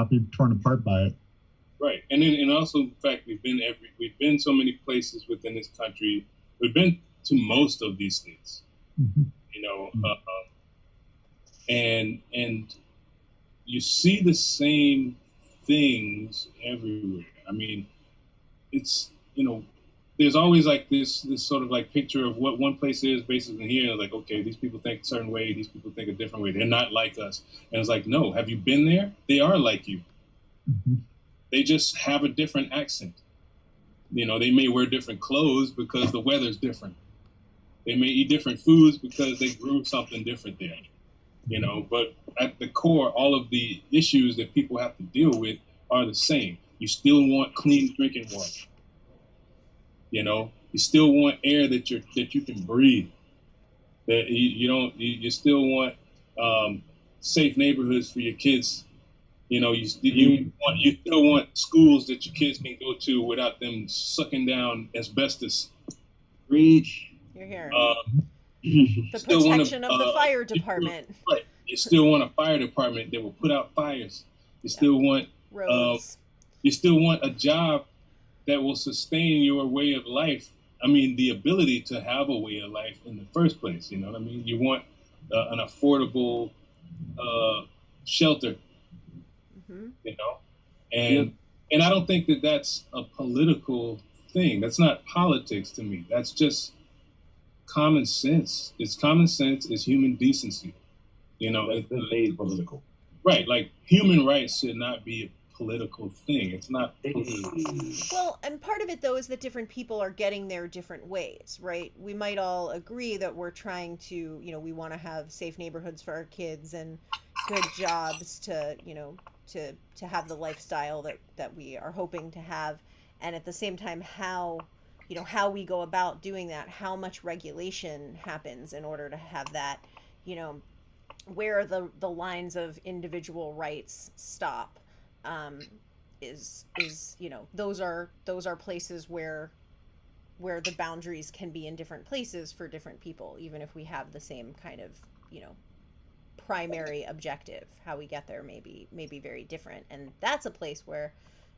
be torn apart by it. Right. And also, in fact, we've been so many places within this country. We've been to most of these states, and you see the same things everywhere. I mean, it's, there's always like this sort of like picture of what one place is basically here. Like, okay, these people think a certain way. These people think a different way. They're not like us. And it's like, no, have you been there? They are like you. Mm-hmm. They just have a different accent. They may wear different clothes because the weather's different. They may eat different foods because they grew something different there. But at the core, all of the issues that people have to deal with are the same. You still want clean drinking water. You know, you still want air that you can breathe. That you still want safe neighborhoods for your kids. You know, you still want schools that your kids can go to without them sucking down asbestos. Reach. You're here. The protection of the fire department. Right. You still want a fire department that will put out fires. You still want roads. You still want a job that will sustain your way of life. I mean, the ability to have a way of life in the first place. You know what I mean? You want an affordable shelter. You know, and I don't think that that's a political thing. That's not politics to me. That's just common sense. It's common sense. It's human decency. You know, it's made political. Right. Like human rights should not be a political thing. It's not. Well, and part of it though is that different people are getting there different ways, right? We might all agree that we're trying to, you know, we want to have safe neighborhoods for our kids and good jobs to, you know, to have the lifestyle that we are hoping to have, and at the same time how we go about doing that, how much regulation happens in order to have that, you know, where the lines of individual rights stop, is you know, those are places where the boundaries can be in different places for different people, even if we have the same kind of, you know, primary objective. How we get there may be very different, and that's a place where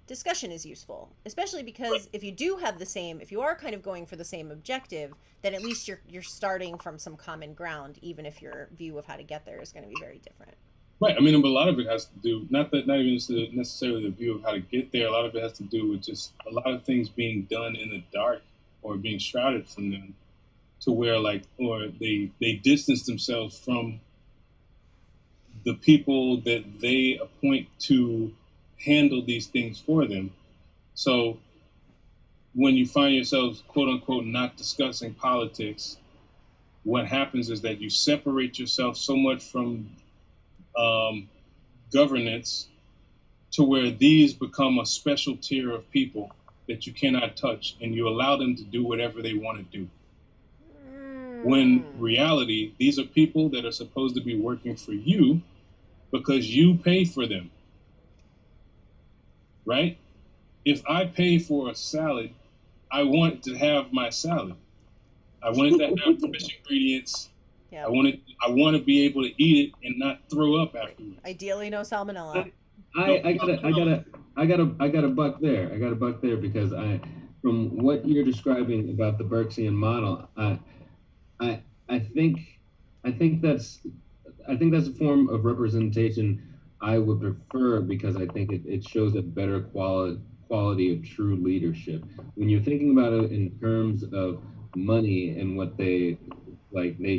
discussion is useful, especially because if you are kind of going for the same objective, then at least you're starting from some common ground, even if your view of how to get there is going to be very different. Right. I mean, but a lot of it has to do not even necessarily the view of how to get there. A lot of it has to do with just a lot of things being done in the dark or being shrouded from them, to where or they distance themselves from the people that they appoint to handle these things for them. So when you find yourselves, quote unquote, not discussing politics, what happens is that you separate yourself so much from governance to where these become a special tier of people that you cannot touch, and you allow them to do whatever they want to do. When reality, these are people that are supposed to be working for you because you pay for them, right? If I pay for a salad, I want to have my salad. I want it to have fresh ingredients. Yeah. I want to be able to eat it and not throw up afterwards. Ideally, no salmonella. I got a buck there. I got a buck there because from what you're describing about the Berksian model, I think that's a form of representation I would prefer, because I think it shows a better quality of true leadership. When you're thinking about it in terms of money and what they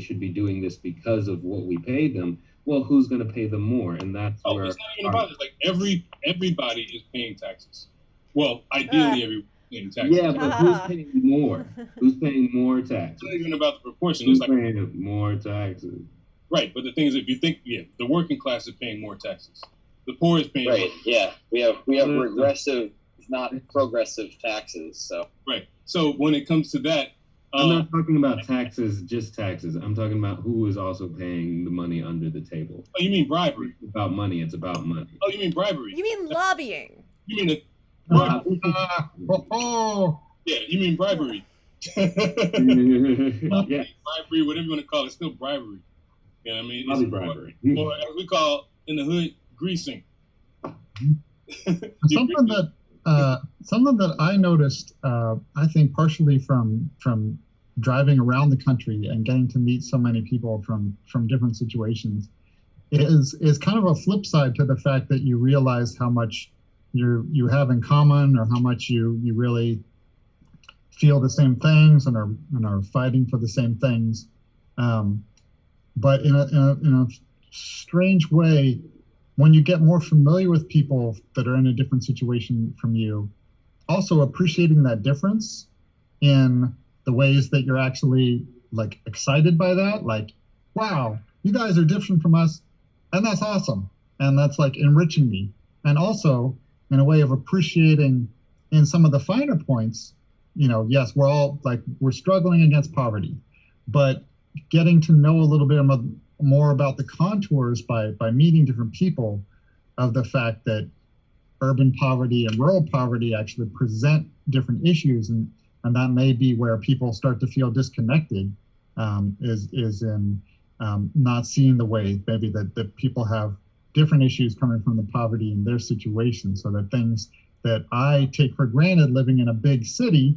should be doing this because of what we pay them, well, who's going to pay them more? And that's where it's not even about it. Like everybody is paying taxes. Well, ideally, everybody's paying taxes. Yeah, but who's paying more? Who's paying more taxes? It's not even about the proportion. Who's it's like paying more taxes? Right, but the thing is, if you think, the working class is paying more taxes. The poor is paying more. Yeah. We have regressive, not progressive taxes. So right. So when it comes to that, I'm not talking about taxes, just taxes. I'm talking about who is also paying the money under the table. Oh, you mean bribery? It's about money. It's about money. Oh, you mean bribery? You mean lobbying? You mean Oh. Yeah, you mean bribery. Yeah. Bribery, whatever you want to call it, it's still bribery. You know what I mean? It's bribery. Or as we call in the hood, greasing. Something that I noticed, I think partially from driving around the country and getting to meet so many people from different situations, is kind of a flip side to the fact that you realize how much you have in common, or how much you really feel the same things and are fighting for the same things. But in a strange way, when you get more familiar with people that are in a different situation from you, also appreciating that difference in the ways that you're actually excited by that, wow, you guys are different from us, and that's awesome, and that's enriching me. And also, in a way of appreciating in some of the finer points, yes, we're struggling against poverty, but getting to know a little bit more about the contours by meeting different people of the fact that urban poverty and rural poverty actually present different issues, and that may be where people start to feel disconnected, is in not seeing the way maybe that people have different issues coming from the poverty in their situation, so that things that I take for granted living in a big city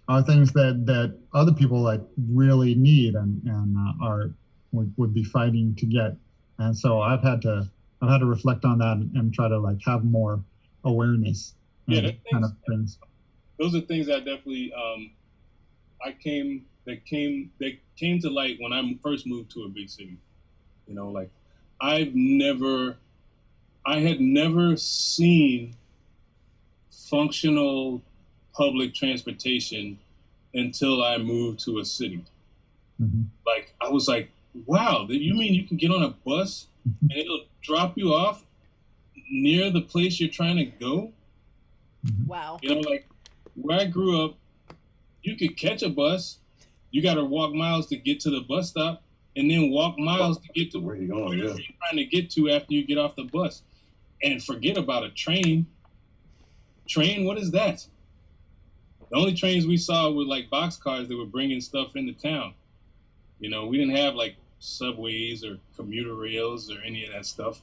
are things that other people like really need and would be fighting to get. And so I've had to reflect on that and try to like have more awareness and kind of things. Those are things that definitely that came to light when I first moved to a big city. Like I had never seen functional public transportation until I moved to a city. Mm-hmm. Like I was like, wow, you mean you can get on a bus and it'll drop you off near the place you're trying to go? Wow. Like where I grew up, you could catch a bus, you got to walk miles to get to the bus stop, and then walk miles to get to where you're going. you're trying to get to after you get off the bus. And forget about a train. Train, what is that? The only trains we saw were like boxcars that were bringing stuff into town. We didn't have like subways or commuter rails or any of that stuff.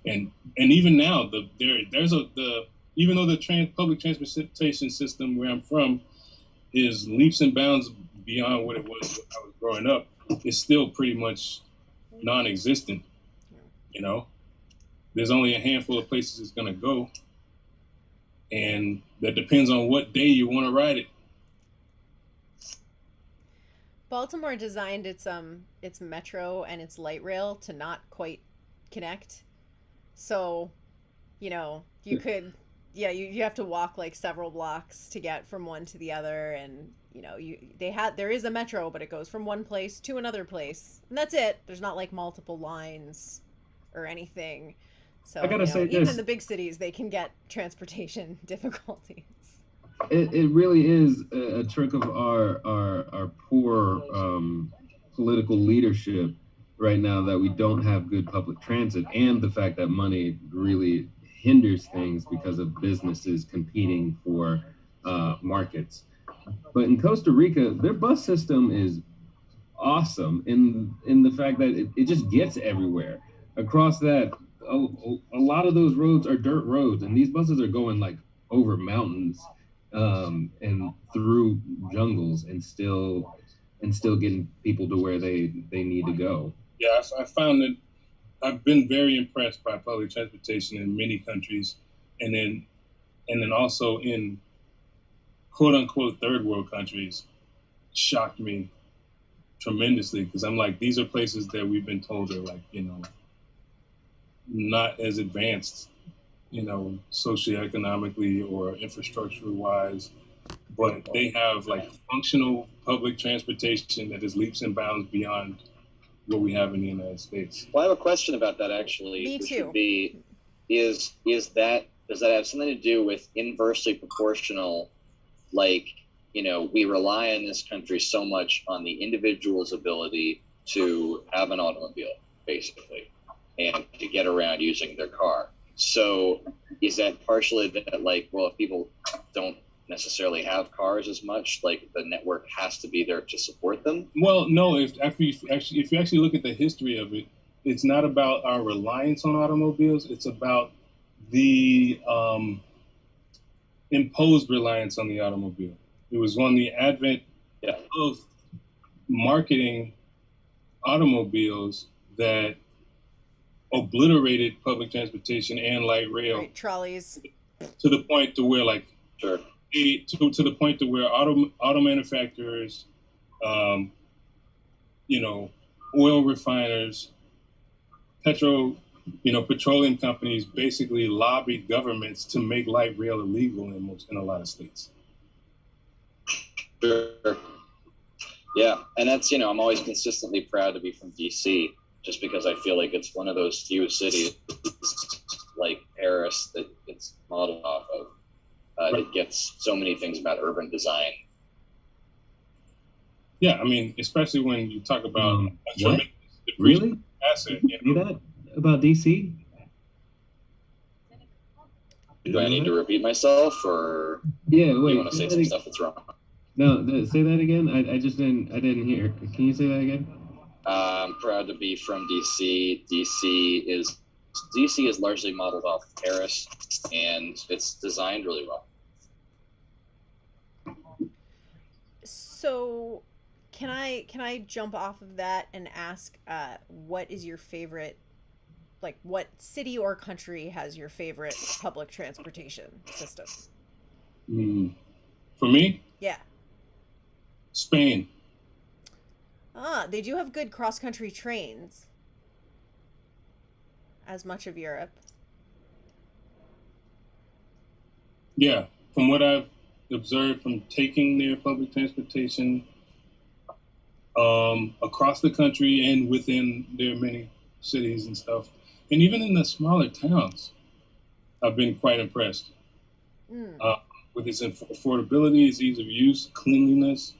And even now, even though the public transportation system where I'm from is leaps and bounds beyond what it was when I was growing up, it's still pretty much non-existent. There's only a handful of places it's gonna go, and that depends on what day you want to ride it. Baltimore designed its metro and its light rail to not quite connect, so you could you have to walk like several blocks to get from one to the other, and there is a metro, but it goes from one place to another place, and that's it. There's not like multiple lines or anything. So I gotta say even this. in the big cities, they can get transportation difficulties. It really is a trick of our poor political leadership right now that we don't have good public transit, and the fact that money really hinders things because of businesses competing for markets. But in Costa Rica, their bus system is awesome in the fact that it just gets everywhere. Across that, a lot of those roads are dirt roads, and these buses are going like over mountains and through jungles, and still getting people to where they need to go. Yeah, I found that I've been very impressed by public transportation in many countries, and then also in quote unquote third world countries. Shocked me tremendously, because I'm like, these are places that we've been told are like, not as advanced, socioeconomically or infrastructure wise, but they have like functional public transportation that is leaps and bounds beyond what we have in the United States. Well, I have a question about that actually. Me too. Does that have something to do with inversely proportional, like, we rely in this country so much on the individual's ability to have an automobile, basically, and to get around using their car. So is that partially that, like, well, if people don't necessarily have cars as much, like the network has to be there to support them? Well, no, if you actually look at the history of it, it's not about our reliance on automobiles, it's about the imposed reliance on the automobile. It was on the advent of marketing automobiles that obliterated public transportation and light rail. Right, trolleys. To the point to where, like, Sure. To the point to where auto manufacturers, oil refiners, petroleum companies basically lobbied governments to make light rail illegal in a lot of states. Sure. Yeah, and that's, I'm always consistently proud to be from DC, just because I feel like it's one of those few cities like Paris that it's modeled off of. That gets so many things about urban design. Yeah, I mean, especially when you talk about what? Really? Asset, you see that about DC? Do I need to repeat myself, or yeah? Wait, do you want to say some stuff that's wrong? No, say that again. I just didn't hear. Can you say that again? I'm proud to be from DC. DC is largely modeled off Paris, and it's designed really well. So, can I jump off of that and ask, what is your favorite, like, what city or country has your favorite public transportation system? For me? Yeah. Spain. They do have good cross-country trains. As much of Europe. Yeah, from what I've observed from taking their public transportation across the country and within their many cities and stuff, and even in the smaller towns, I've been quite impressed with its affordability, its ease of use, cleanliness.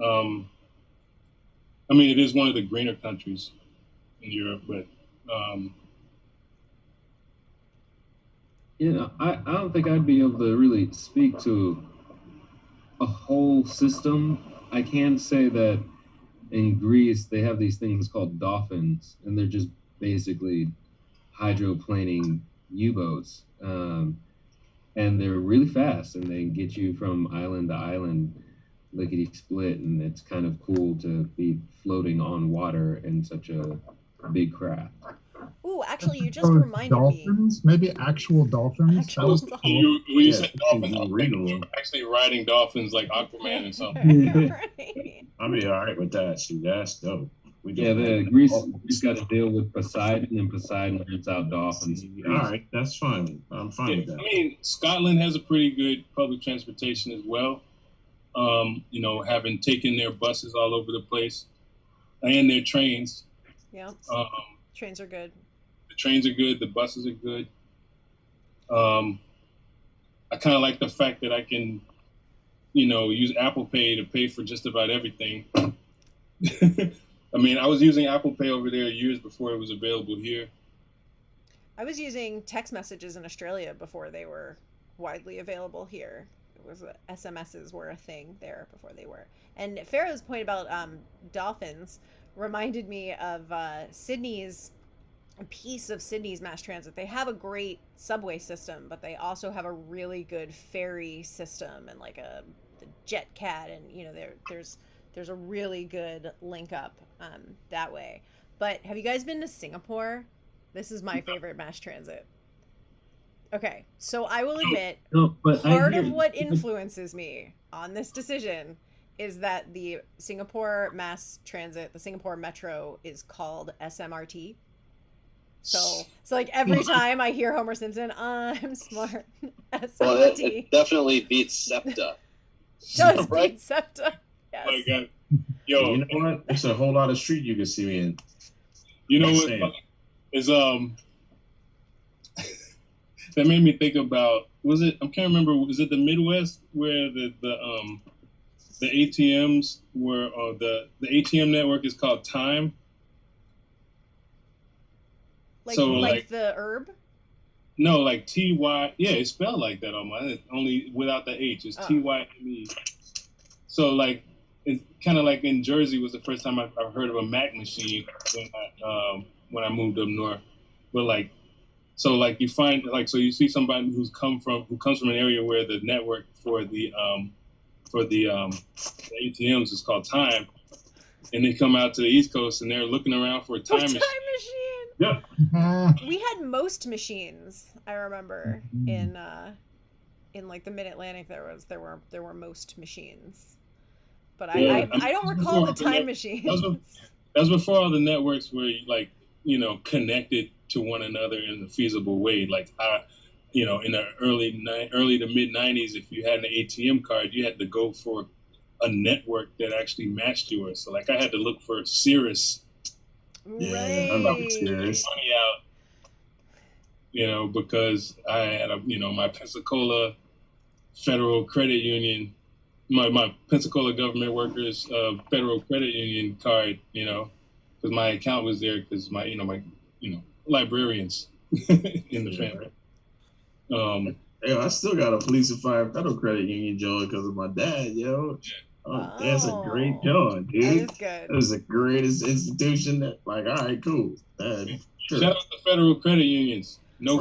I mean, it is one of the greener countries in Europe, but I don't think I'd be able to really speak to a whole system. I can say that in Greece they have these things called dolphins, and they're just basically hydroplaning U-boats, and they're really fast, and they get you from island to island lickety split, and it's kind of cool to be floating on water in such a big craft. Ooh, actually, you just reminded dolphins? me. Maybe actual dolphins. Actual That was dolphins. cool. When you said dolphins, I think you were actually riding dolphins like Aquaman or something. Right. I'll be all right with that. See, that's dope. Greece got to deal with Poseidon, and Poseidon rents out dolphins. All right, that's fine. I'm fine with that. I mean, Scotland has a pretty good public transportation as well. You know, having taken their buses all over the place and their trains. Yeah. Trains are good. The trains are good. The buses are good. I kind of like the fact that I can, you know, use Apple Pay to pay for just about everything. I mean, I was using Apple Pay over there years before it was available here. I was using text messages in Australia before they were widely available here. It was SMSs were a thing there before they were. And Pharaoh's point about dolphins reminded me of Sydney's piece of Sydney's mass transit. They have a great subway system, but they also have a really good ferry system and like the jet cat, and you know there's a really good link up that way. But have you guys been to Singapore? This is my favorite mass transit. Okay, so I will admit, part of what influences me on this decision is that the Singapore mass transit, the Singapore Metro, is called SMRT. So like every time I hear Homer Simpson, I'm smart, SMRT. Well, it definitely beats SEPTA. Does Right? beat SEPTA. Yes. Oh my God. Yo, you know what? It's a whole lot of street you can see me in. You know what is that made me think about, was it, I can't remember, was it the Midwest where the ATMs were, or the ATM network is called Time? Like the herb? No, like TY, yeah, it's spelled like that almost, only without the H, it's TYME. So like, it's kind of like in Jersey was the first time I heard of a Mac machine when I moved up north. But like, so like you find like, so you see somebody who comes from an area where the network for the ATMs is called Time, and they come out to the East Coast and they're looking around for a time machine. Yep. We had most machines. I remember in like the Mid Atlantic there were most machines, but I don't recall the time machines. That was before all the networks were like, you know, connected to one another in a feasible way. Like you know, in the early to mid 90s, if you had an ATM card, you had to go for a network that actually matched yours. So like I had to look for Cirrus. Yeah, I love Cirrus. because I had my Pensacola Federal Credit Union, my Pensacola Government Workers Federal Credit Union card, because my account was there because my librarians in the family. I still got a police and fire federal credit union joint because of my dad, yo. That's a great joint, dude. That is good. That was the greatest institution. All right, cool. Sure. Shout out to federal credit unions. No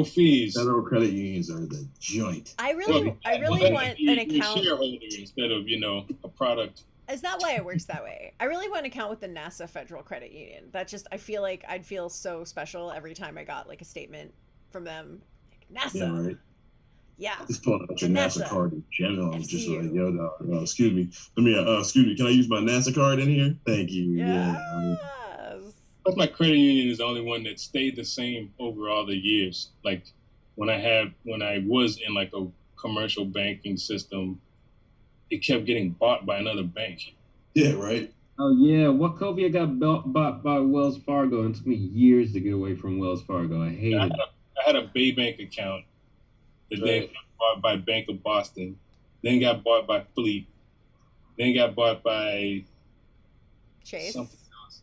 fees. Federal credit unions are the joint. I really want an account. Shareholder instead of a product. Is that why it works that way? I really want an account with the NASA Federal Credit Union. I feel like I'd feel so special every time I got like a statement from them. Like, NASA. Yeah, right. Yeah. Just pulling out your NASA card in general. I'm just like, yo, no, excuse me. Excuse me. Can I use my NASA card in here? Thank you. Yes. But my credit union is the only one that stayed the same over all the years. Like when I was in like a commercial banking system, it kept getting bought by another bank. Yeah, right. Oh yeah, Wachovia got bought by Wells Fargo, and it took me years to get away from Wells Fargo. I hated it. I had a Baybank account that then got bought by Bank of Boston, then got bought by Fleet, then got bought by Chase. Something else.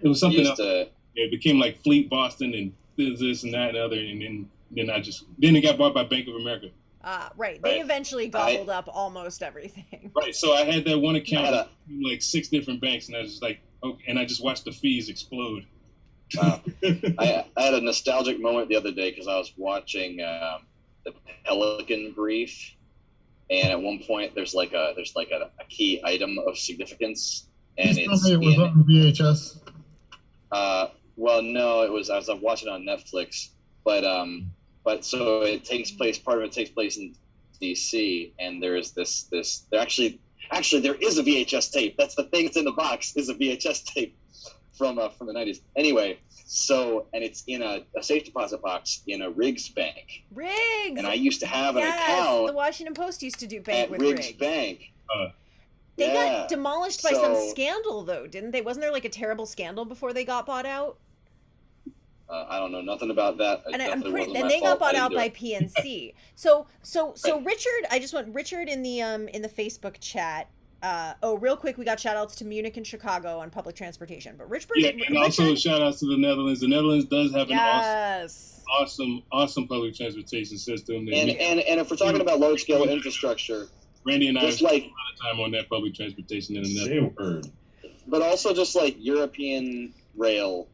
It was something else. It became like Fleet Boston and this and that and other, and then it got bought by Bank of America. Right. They eventually gobbled up almost everything. Right. So I had that one account like 6 different banks, and I was just like, okay, and I just watched the fees explode. Wow. I had a nostalgic moment the other day because I was watching the Pelican Brief, and at one point there's like a key item of significance, and it was on VHS. Well, no, I was watching it on Netflix, but so it takes place. Part of it takes place in DC, and there's this. There actually there is a VHS tape. That's the thing that's in the box is a VHS tape from the 90s. Anyway, so and it's in a safe deposit box in a Riggs bank. Riggs. And I used to have an account. The Washington Post used to do bank at with Riggs Riggs. Bank. They got demolished by some scandal, though, didn't they? Wasn't there like a terrible scandal before they got bought out? I don't know nothing about that. And and they got bought out by PNC. So Richard, I just want Richard in the Facebook chat. Real quick, we got shout outs to Munich and Chicago on public transportation. But and also shout outs to the Netherlands. The Netherlands does have an awesome public transportation system. And if we're talking about large scale infrastructure, Randy and I just spent a lot of time on that public transportation in the Netherlands. But also just like European rail.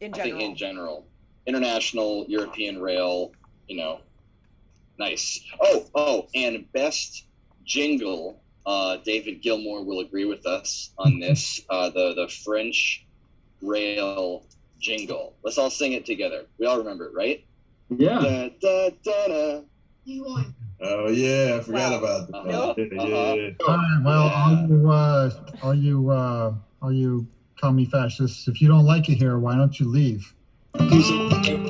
In general. International European rail, nice. And best jingle, David Gilmour will agree with us on this, the French rail jingle. Let's all sing it together. We all remember it, right? Yeah. Da, da, da, da. You won. Oh yeah, I forgot about that. All right, well, all you commie fascists, if you don't like it here, why don't you leave? Accordion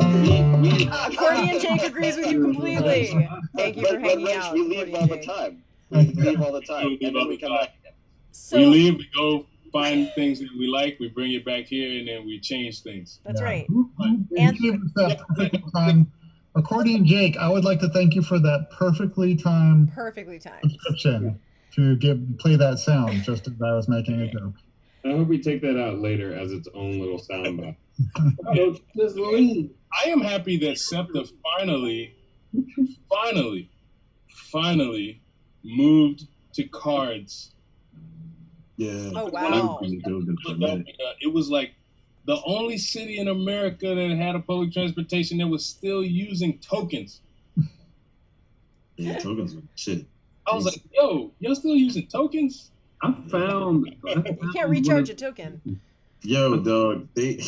Jake agrees with you completely. Thank you for hanging out. We leave all the time. We leave all the time, and then we come back again. So, we leave, we go find things that we like, we bring it back here, and then we change things. That's right. Accordion Jake, I would like to thank you for that perfectly timed description to play that sound just as I was making a joke. I hope we take that out later as its own little soundbite. Just leave. I am happy that SEPTA finally moved to cards. Yeah. Oh wow. It was like the only city in America that had a public transportation that was still using tokens. Yeah, tokens were shit. I was like, yo, y'all still using tokens? I found you can't recharge a token. Yo, dog, they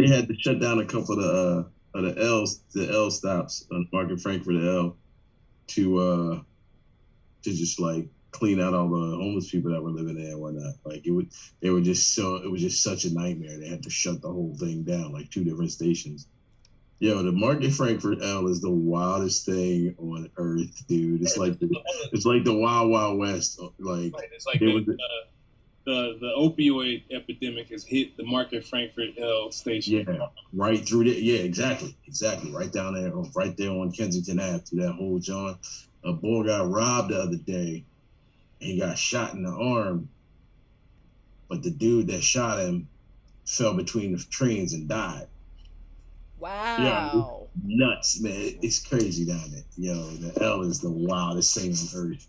had to shut down a couple of the L stops on Market Frankfurt L to just like clean out all the homeless people that were living there and whatnot. Like it was just such a nightmare. They had to shut the whole thing down, like 2 different stations. Yo, the Market Frankfurt L is the wildest thing on earth, dude. It's like the Wild Wild West. Like it's like the opioid epidemic has hit the Market Frankfurt L station. Yeah, right through there. Yeah, exactly. Right down there, right there on Kensington Ave, through that whole John. A boy got robbed the other day. He got shot in the arm, but the dude that shot him fell between the trains and died. Wow. Yeah, nuts, man. It's crazy down there. Yo, the L is the wildest thing on earth.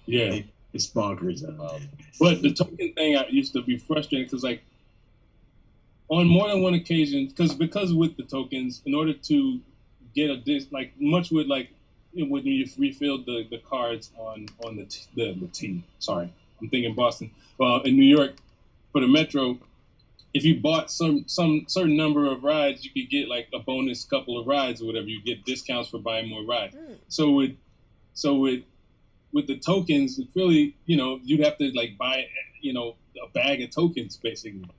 Yeah. It's bonkers out there. But the token thing I used to be frustrated because, like, on more than one occasion, because with the tokens, in order to get a disc, like much with like when you refilled the cards on the T. Sorry, I'm thinking Boston. Well, in New York, for the Metro, if you bought some certain number of rides, you could get like a bonus couple of rides or whatever. You get discounts for buying more rides. So with the tokens, it's really, you'd have to like buy, a bag of tokens basically.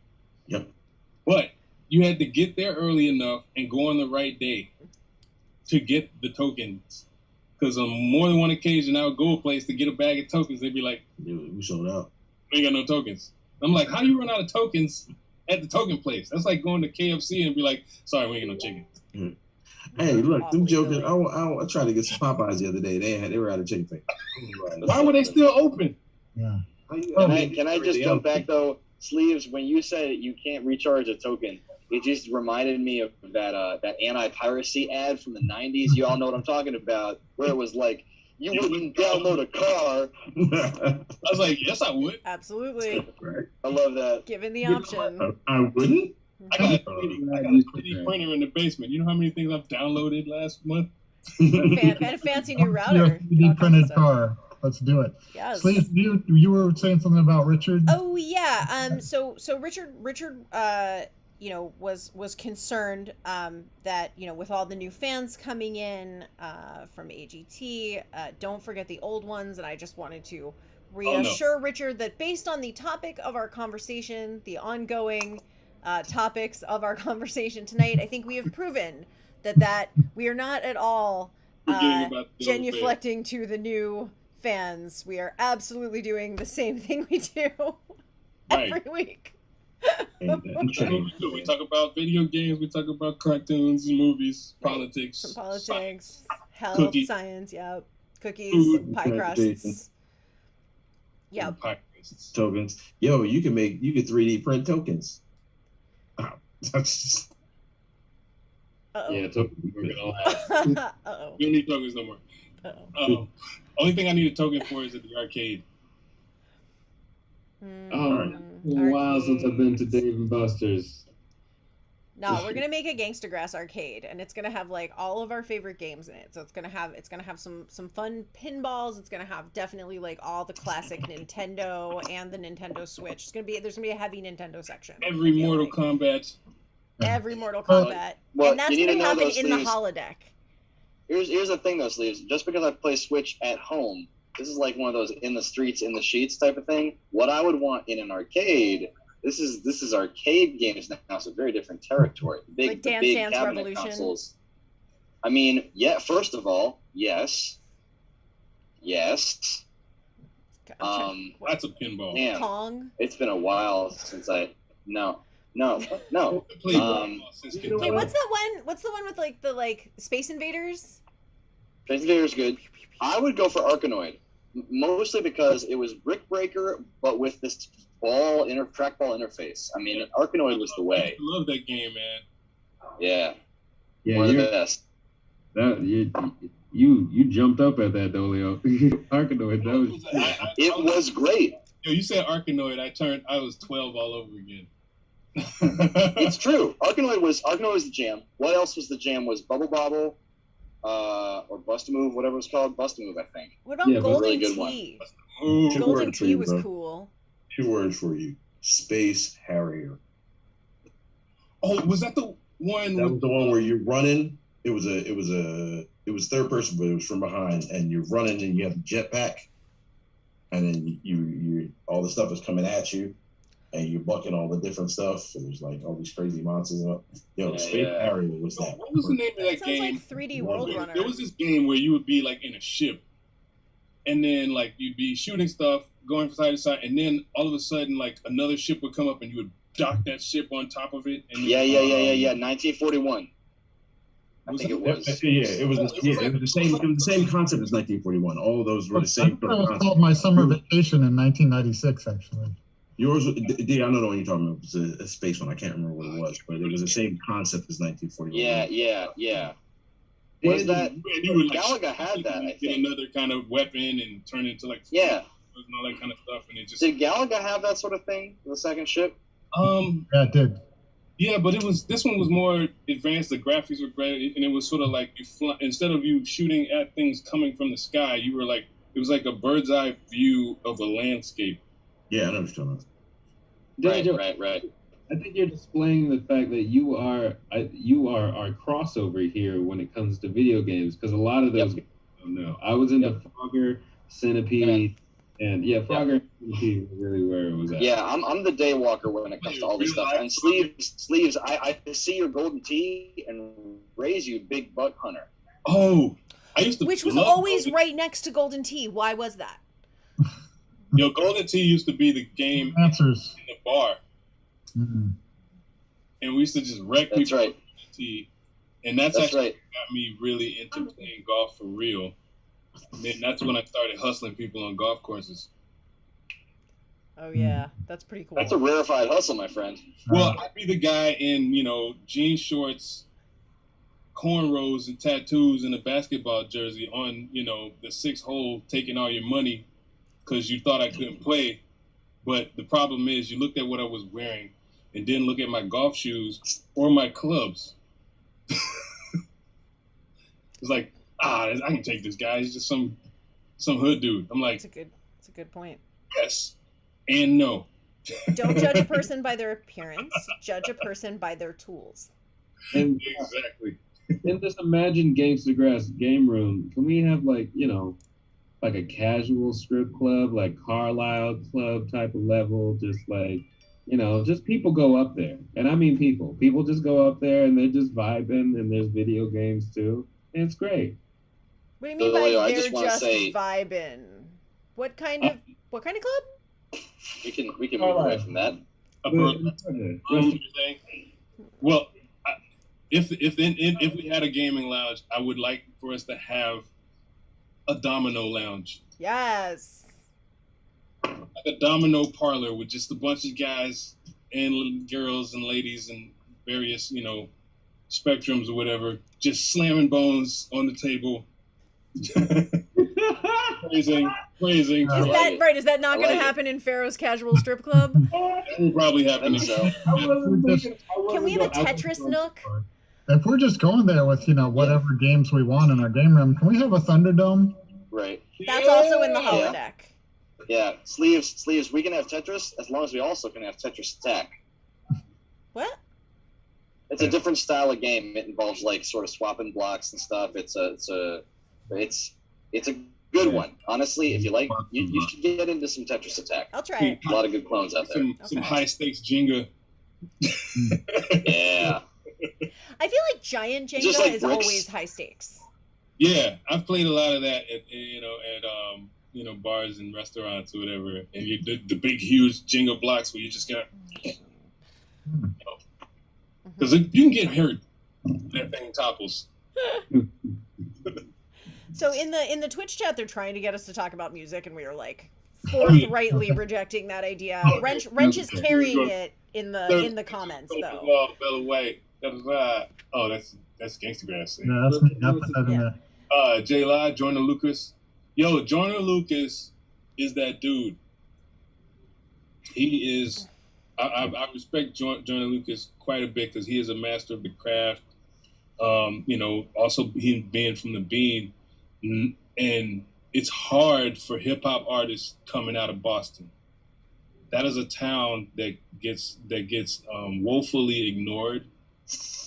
Yep. But you had to get there early enough and go on the right day to get the tokens. Because on more than one occasion, I would go a place to get a bag of tokens. They'd be like, "Dude, we sold out. We ain't got no tokens." I'm like, "How do you run out of tokens at the token place?" That's like going to KFC and be like, "Sorry, we ain't got no chicken." Mm-hmm. Hey, look, them jokers. I tried to get some Popeyes the other day. They were out of chicken fingers. Why were they still open? Yeah. Can I just jump back though, Sleeves? When you said you can't recharge a token, it just reminded me of that anti-piracy ad from the '90s. You all know what I'm talking about, where it was like, you wouldn't download a car. I was like, yes, I would. Absolutely. Right. I love that. Given the option. I wouldn't. I got a 3D printer in the basement. You know how many things I've downloaded last month? And a fancy new router. 3D printed car. Let's do it. Yes. Sleeve, you were saying something about Richard. Oh yeah. So Richard was concerned that with all the new fans coming in from AGT, don't forget the old ones, and I just wanted to reassure Richard that based on the topic of our conversation, the ongoing topics of our conversation tonight, I think we have proven that we are not at all genuflecting to the new fans. We are absolutely doing the same thing we do every week. We talk about video games, we talk about cartoons and movies, politics, science, health, cookies. science, cookies, Food, pie crusts, tokens. Yo, you can 3D print tokens. That's yeah, tokens are gonna last. We don't need tokens no more. Only thing I need a token for is at the arcade. Oh, wow, since I've been to Dave and Buster's. No, we're gonna make a Gangstagrass arcade, and it's gonna have like all of our favorite games in it. So it's gonna have some fun pinballs. It's gonna have definitely like all the classic Nintendo and the Nintendo Switch. There's gonna be a heavy Nintendo section. Every Mortal Kombat. Every Mortal Kombat, and that's gonna happen in the holodeck. Here's the thing though, Sleeves. Just because I play Switch at home, this is like one of those in the streets, in the sheets type of thing. What I would want in an arcade, this is arcade games now, so very different territory. Like Dance Dance Revolution. Consoles. I mean, yeah. First of all, yes. That's a pinball. Damn, Pong. it's been a while since no. Okay, what's the one with like the Space Invaders? Space Invaders good. I would go for Arkanoid, mostly because it was Brick Breaker, but with this trackball interface. I mean, Arkanoid was the way. I love that game, man. Yeah, one of the best. You jumped up at that, Dolio. Arkanoid, it was great. Yo, you said Arkanoid. I was 12 all over again. It's true. Arkanoid was the jam. What else was the jam? Was Bubble Bobble, or Bust a Move, whatever it was called. Bust a Move, I think. What about Golden Tee? Golden Tee was cool. 2 words for you: Space Harrier. Oh, was that the one? That was the one where you're running. It was third person, but it was from behind, and you're running, and you have a jetpack, and then you all the stuff is coming at you. And you're bucking all the different stuff, and there's like all these crazy monsters. Space Harrier was that. What was the name of that game? Sounds like 3D World Runner. There was this game where you would be like in a ship, and then like you'd be shooting stuff, going from side to side, and then all of a sudden like another ship would come up and you would dock that ship on top of it. And Yeah. 1941. I think it was. Yeah, it was the same. It was the same concept as 1941. All of those were the same. That was called My Summer Vacation in 1996, actually. Yours, D, I don't know what you're talking about. It was a space one. I can't remember what it was, but it was the same concept as 1941. Yeah. Was that? You would, like, Galaga had that. I get think. another kind of weapon and turn into like Yeah. and all that kind of stuff, and it just Did Galaga have that sort of thing? The second ship? Yeah, it did. Yeah, but this one was more advanced. The graphics were great, and it was sort of like instead of you shooting at things coming from the sky, you were like it was like a bird's eye view of a landscape. Yeah, I know what you're talking about. Right. I think you're displaying the fact that you are our crossover here when it comes to video games, because a lot of those games I don't know. I was into Frogger, Centipede, and Frogger and Centipede was really where it was at. Yeah, I'm the day walker when it comes to all this stuff. And sleeves. I see your golden tee and raise you big buck hunter. Oh, I used to. Which was love always Golden right next to Golden Tee. Why was that? Yo, Golden Tee used to be the game Answers. in the bar, Mm-hmm. and we used to just wreck That's people right. with Golden Tee, and that's That's actually right. got me really into playing golf for real. And then that's when I started hustling people on golf courses. Oh yeah, that's pretty cool. That's a rarefied hustle, my friend. Well, I'd be the guy in, jean shorts, cornrows, and tattoos and a basketball jersey on, the 6th hole, taking all your money because you thought I couldn't play. But the problem is you looked at what I was wearing and didn't look at my golf shoes or my clubs. It's like, I can take this guy. He's just some hood dude. I'm like, It's a good point. yes and no. Don't judge a person by their appearance. Judge a person by their tools. And Exactly. in this imagined Gangstagrass game room, can we have like a casual strip club, like Carlisle Club type of level, just like, just people go up there. And I mean people just go up there and they're just vibing, and there's video games too. And it's great. What do you mean So, by I they're just wanna just say- vibing? What kind of club? We can move away from that. A burlap. Well, if we had a gaming lounge, I would like for us to have a domino lounge, Yes. like a domino parlor with just a bunch of guys and girls and ladies and various, spectrums or whatever, just slamming bones on the table, praising. Is that right? Is that not going to happen in Pharaoh's Casual Strip Club? That will probably happen. So, Can we have a Tetris nook? If we're just going there with, whatever games we want in our game room, can we have a Thunderdome? right. That's also in the Yeah. holodeck. Yeah. Sleeves. We can have Tetris as long as we also can have Tetris Attack. What? It's a different style of game. It involves like sort of swapping blocks and stuff. It's a good one. Honestly, if you like, you should get into some Tetris Attack. I'll try it. A lot of good clones out there. Some high stakes Jenga. Yeah. I feel like giant Jenga Just like is bricks. always high stakes. Yeah, I've played a lot of that at bars and restaurants or whatever, and you did the big huge Jenga blocks where you just got because you can get hurt. That thing topples. So in the Twitch chat, they're trying to get us to talk about music, and we are like forthrightly rejecting that idea. Wrench is carrying it in the comments though. Bella White. Oh, that's Gangstagrass. Yeah, that's me. I put that in there. J Live, Jordan Lucas. Yo, Jordan Lucas is that dude. He is. I respect Jordan Lucas quite a bit because he is a master of the craft. Also he being from the Bean, and it's hard for hip hop artists coming out of Boston. That is a town that gets woefully ignored,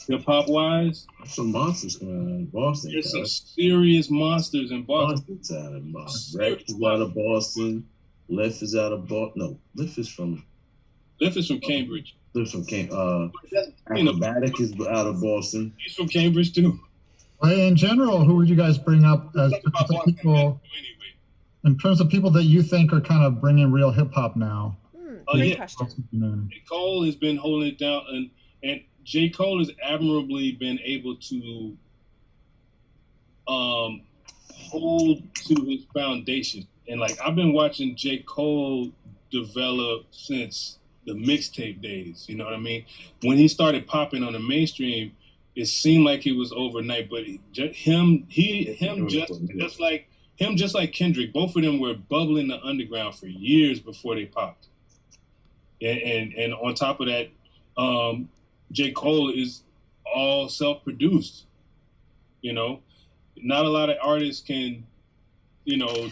hip hop wise. Some monsters coming out of Boston. There's some serious monsters in Boston. Boston's out of Boston. Rex is out of Boston. Liff is out of Boston. No, Liff is from Cambridge. Liff's from Cambridge. Acrobatic is out of Boston. He's from Cambridge too. Well, in general, who would you guys bring up as Talk about potential Boston, people? anyway. in terms of people that you think are kind of bringing real hip hop now. Great question. J. Cole has been holding it down, and J. Cole has admirably been able to hold to his foundation. And like I've been watching J. Cole develop since the mixtape days. You know what I mean? When he started popping on the mainstream, it seemed like it was overnight. But just like Kendrick, both of them were bubbling the underground for years before they popped. And on top of that, J. Cole is all self-produced. You know, not a lot of artists can, you know,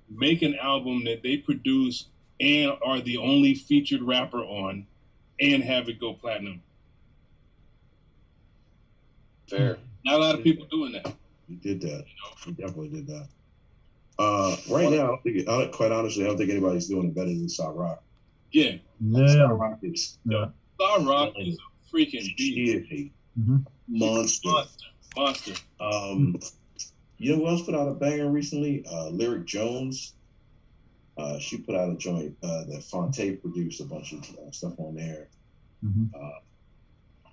make an album that they produce and are the only featured rapper on and have it go platinum. Fair. Not a lot of people doing that. He did that. He definitely did that. Right now, quite honestly, I don't think anybody's doing it better than Star Rock. Yeah. Star Rock is Star Rock is a freaking beast. Monster. You know who else put out a banger recently? Lyric Jones. She put out a joint that Fonte produced a bunch of stuff on there.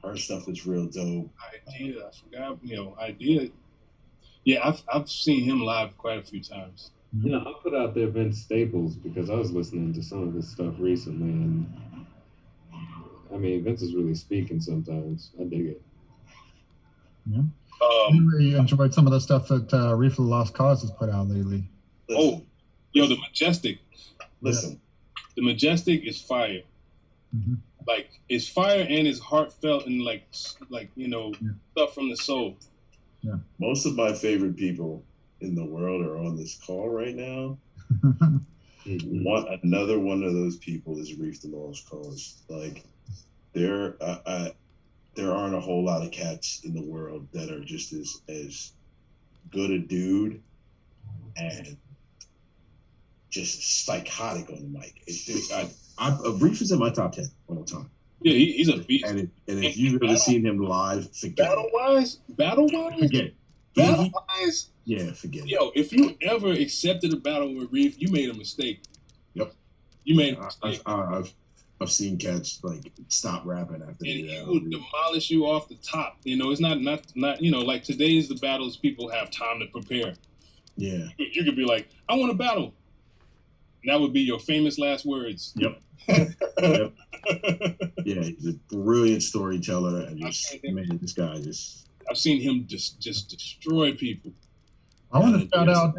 Her stuff is real dope. Idea, I forgot. You know, Idea. Yeah, I've seen him live quite a few times. You know, I put out there Vince Staples because I was listening to some of his stuff recently, and I mean, Vince is really speaking sometimes. I dig it. Yeah. I really enjoyed some of the stuff that Reef of the Lost Cause has put out lately. Oh, yo, the Majestic. Listen, the Majestic is fire. Like it's fire and it's heartfelt and like you know stuff from the soul. Yeah. Most of my favorite people in the world are on this call right now. Another one of those people is Reef the Lost Cause. Like there aren't a whole lot of cats in the world that are just as good a dude and just psychotic on the mic. Reef is in my top 10 all the time. Yeah, he's a beast. And if you've ever seen him live, forget battle-wise? Forget it. Battle-wise? Yeah, forget it. Yo, if you ever accepted a battle with Reef, you made a mistake. Yep. You made a mistake. I've seen cats like stop rapping after. And he will demolish you off the top. You know, it's not you know, like today's the battles people have time to prepare. Yeah. You could be like, I want a battle. And that would be your famous last words. Yep. Yep. Yeah, he's a brilliant storyteller, and this guy just. I've seen him just destroy people. I want to shout out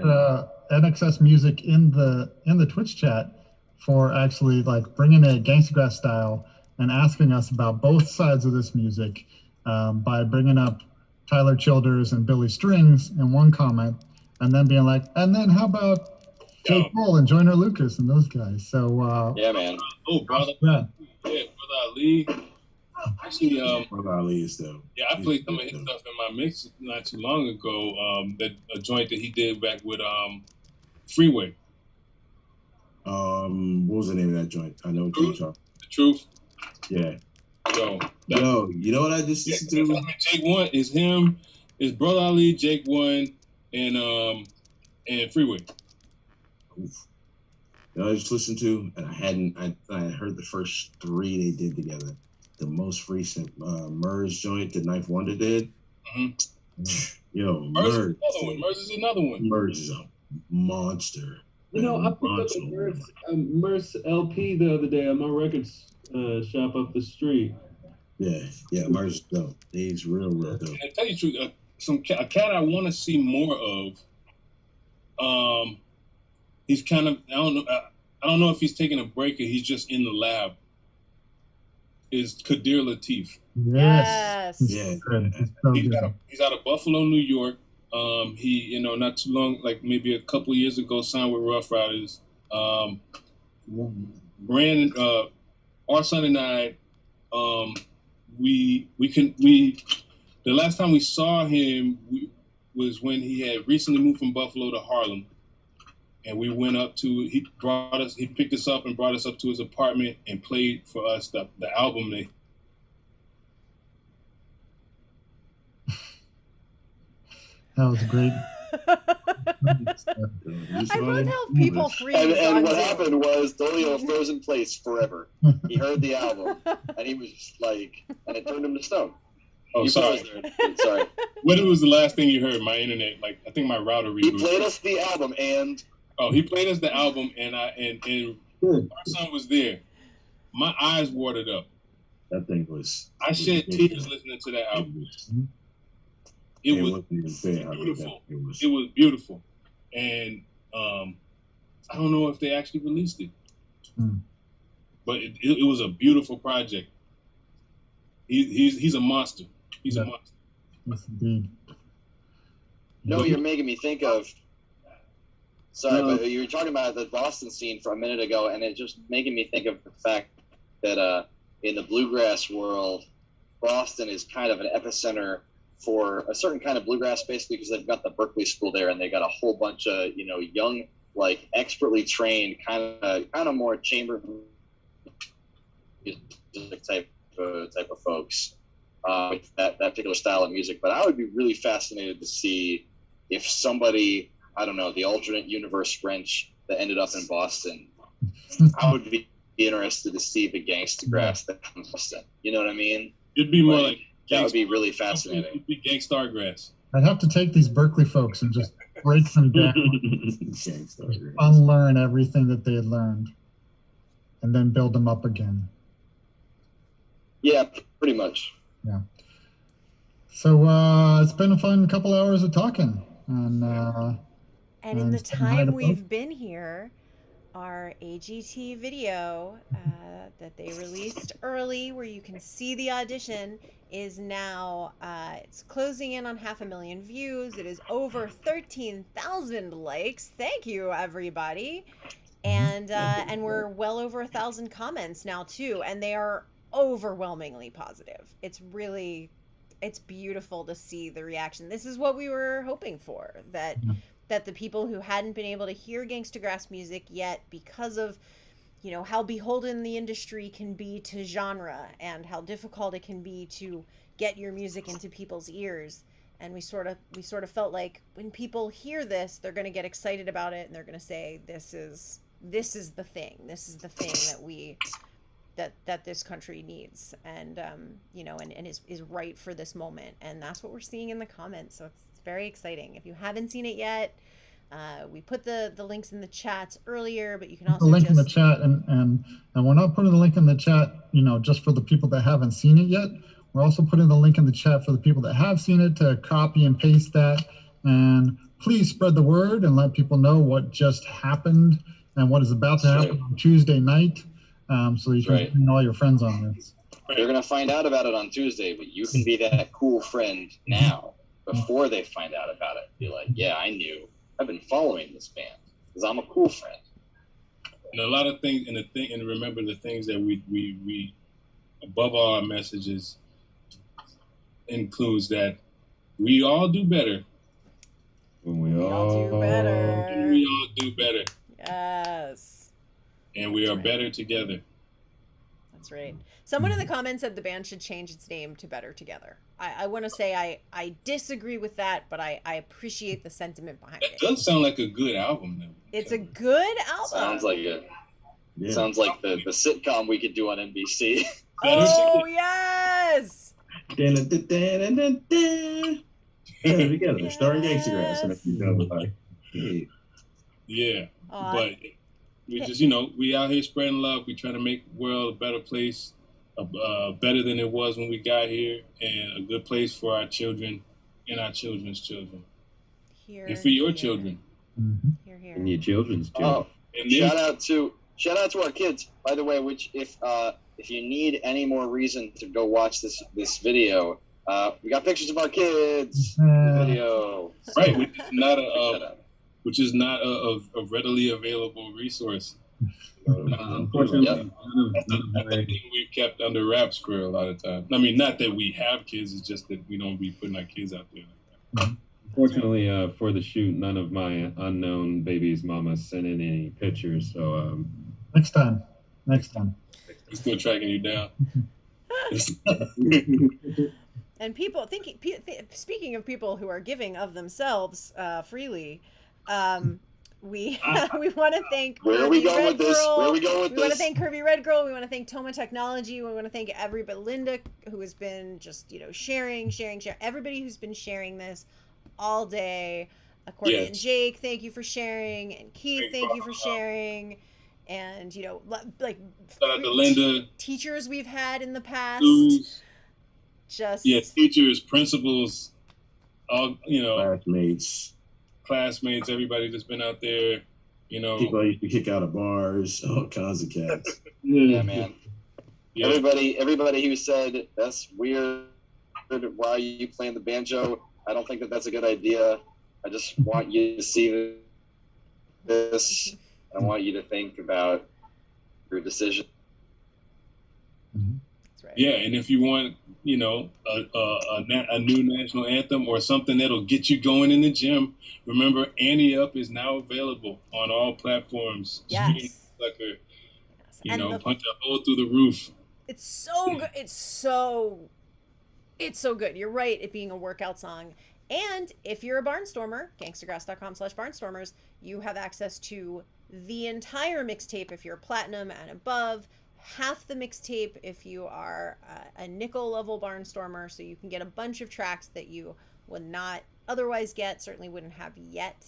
NXS Music in the Twitch chat for actually like bringing it Gangstagrass style and asking us about both sides of this music by bringing up Tyler Childers and Billy Strings in one comment, and then being like, and then how about J. Cole and Joyner Lucas and those guys? So yeah, man. Oh, brother. Yeah. Yeah, Brother Ali. Actually, Brother Ali is dope. Yeah, I played some of his stuff in my mix not too long ago. That a joint that he did back with Freeway. What was the name of that joint? I know The Truth. Yeah. Yo, you know what I just listened to? Jake One is him. Is Brother Ali, Jake One, and Freeway. Oof. You know, I just listened to, and I had heard the first three they did together. The most recent Murs joint that Knife Wonder did. Yo, Murs is another one. Murs is a monster. You know, I picked up a Murs LP the other day at my records shop up the street. Yeah, Murs is dope. He's real dope. And to tell you the truth, a cat I want to see more of. He's kind of I don't know if he's taking a break or he's just in the lab. Is Kadir Latif. Yes. Yeah. He's out of Buffalo, New York. He, you know, not too long, like maybe a couple years ago, signed with Rough Riders. Brandon, our son and I, the last time we saw him was when he had recently moved from Buffalo to Harlem. And we went up to, he picked us up and brought us up to his apartment and played for us the album. That was great. I love how people freeze And on what Zoom. happened was Dolio froze in place forever. He heard the album, and he was just like, and it turned him to stone. Oh, You sorry. froze there. Sorry. When was the last thing you heard? My internet, like I think my router He rebooted. played us the album, and Oh, he played us the album, and our son was there. My eyes watered up. That thing was. I shed tears listening to that album. It was wasn't even fair how beautiful. it was. It was beautiful, and I don't know if they actually released it, but it was a beautiful project. He's a monster. He's a monster. Yes, indeed. no, you're making me think of. Sorry, but you were talking about the Boston scene for a minute ago, and it just making me think of the fact that in the bluegrass world, Boston is kind of an epicenter for a certain kind of bluegrass, basically because they've got the Berkeley School there, and they got a whole bunch of young, like expertly trained, kind of more chamber music type of folks with that particular style of music. But I would be really fascinated to see if somebody, I don't know, the alternate universe French that ended up in Boston. I would be interested to see the Gangstagrass that comes from Boston. You know what I mean? It'd be more like that would be really fascinating. It'd be Gangstagrass. I'd have to take these Berkeley folks and just break them down, unlearn everything that they had learned, and then build them up again. Yeah, pretty much. Yeah. So it's been a fun couple hours of talking. And in the saying hi to time we've folks. been here, our AGT video that they released early, where you can see the audition, is now it's closing in on 500,000 views. It is over 13,000 likes. Thank you, everybody. And we're well over 1,000 comments now too, and they are overwhelmingly positive. It's beautiful to see the reaction. This is what we were hoping for, that the people who hadn't been able to hear Gangstagrass music yet, because of how beholden the industry can be to genre and how difficult it can be to get your music into people's ears, and we sort of felt like when people hear this, they're going to get excited about it, and they're going to say, this is the thing that this country needs, and and is right for this moment. And that's what we're seeing in the comments, so it's very exciting. If you haven't seen it yet, we put the links in the chats earlier, but you can also the link in the chat, and we're not putting the link in the chat just for the people that haven't seen it yet. We're also putting the link in the chat for the people that have seen it to copy and paste that, and please spread the word and let people know what just happened and what is about to happen on Tuesday night. So you can bring all your friends on this. They're going to find out about it on Tuesday, but you can be that cool friend now before they find out about it. Be like, yeah, I knew. I've been following this band because I'm a cool friend. And a lot of things, and remember the things that we above all our messages includes that we all do better. We all do better. And we all do better. Yes. And we are better together. That's right. Someone in the comments said the band should change its name to Better Together. I want to say I disagree with that, but I appreciate the sentiment behind it. That does sound like a good album, though. It's a good album. Sounds like it. Yeah. Sounds like the sitcom we could do on NBC. Oh, yes! Together, starring Gangstagrass. And if you know, like, hey. Yeah, but we just, we out here spreading love. We trying to make the world a better place, better than it was when we got here, and a good place for our children and our children's children. And for your children. Here, here. And your children's children. Shout out to our kids, by the way, which if you need any more reason to go watch this video, we got pictures of our kids in the video. Right, which is not a readily available resource. Unfortunately, that's the thing we've kept under wraps for a lot of time. I mean, not that we have kids, it's just that we don't be putting our kids out there like that. Unfortunately, for the shoot, none of my unknown baby's mama sent in any pictures. So next time. We're still tracking you down. And people speaking of people who are giving of themselves freely, We we want to thank Where are we Curvy going Red with this? Girl. Where are we going with We want to this? thank Curvy Red Girl. We want to thank Toma Technology. We want to thank everybody, Linda, who has been just sharing. Everybody who's been sharing this all day. Accordion Yes. Jake, thank you for sharing, and Keith, thank you for sharing, and like Shout out to Linda. teachers we've had in the past. Suze. Just Yeah, teachers, principals, all classmates, everybody that's been out there. People I used to kick out of bars, all kinds of cats. Yeah, man. Yeah. Everybody who said that's weird. Why are you playing the banjo? I don't think that that's a good idea. I just want you to see this. I want you to think about your decision. That's right. Yeah, and if you want, a new national anthem or something that'll get you going in the gym, remember Annie Up is now available on all platforms. Yes. Sucker, And punch a hole through the roof. it's so good. It's so good. You're right, it being a workout song. And if you're a Barnstormer, gangstagrass.com/barnstormers, you have access to the entire mixtape if you're platinum and above, half the mixtape if you are a nickel level Barnstormer, so you can get a bunch of tracks that you would not otherwise get, certainly wouldn't have yet.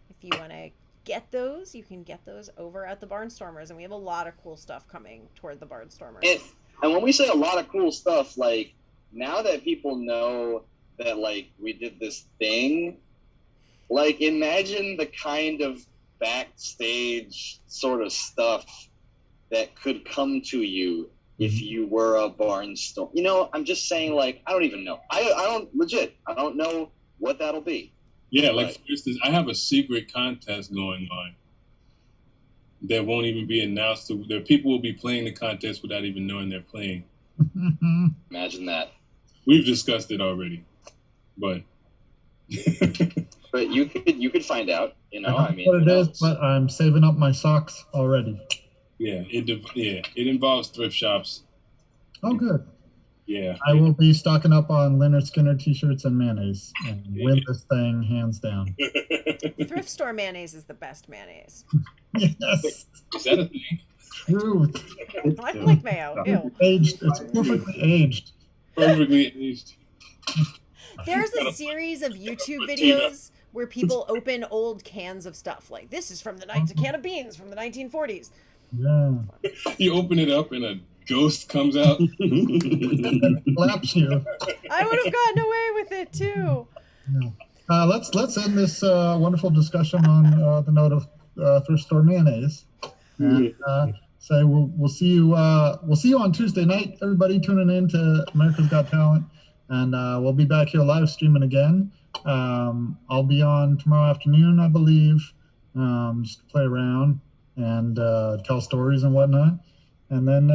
If you want to get those, you can get those over at the Barnstormers, and we have a lot of cool stuff coming toward the Barnstormers. And when we say a lot of cool stuff, like, now that people know that, like, we did this thing, like, imagine the kind of backstage sort of stuff that could come to you if you were a Barnstormer. I'm just saying, like, I don't even know. I don't know what that'll be. Yeah, like, for instance, I have a secret contest going on that won't even be announced. There, people will be playing the contest without even knowing they're playing. Imagine that. We've discussed it already, but but you could find out. I don't know what it is, but I'm saving up my socks already. Yeah, it involves thrift shops. Oh, good. Yeah, I will be stocking up on Leonard Skinner t-shirts and mayonnaise and win this thing hands down. Thrift store mayonnaise is the best mayonnaise. Yes. Is that a thing? Truth. I like mayo. Ew. Aged. It's perfectly aged. Perfectly aged. There's a series of YouTube videos where people open old cans of stuff. Like, this is from a can of beans from the 1940s. Yeah. You open it up and a ghost comes out. Slaps you. I would have gotten away with it too. Yeah. Let's end this wonderful discussion on the note of thrift store mayonnaise. And say we'll see you on Tuesday night. Everybody tuning in to America's Got Talent, and we'll be back here live streaming again. I'll be on tomorrow afternoon, I believe, just to play around and tell stories and whatnot. And then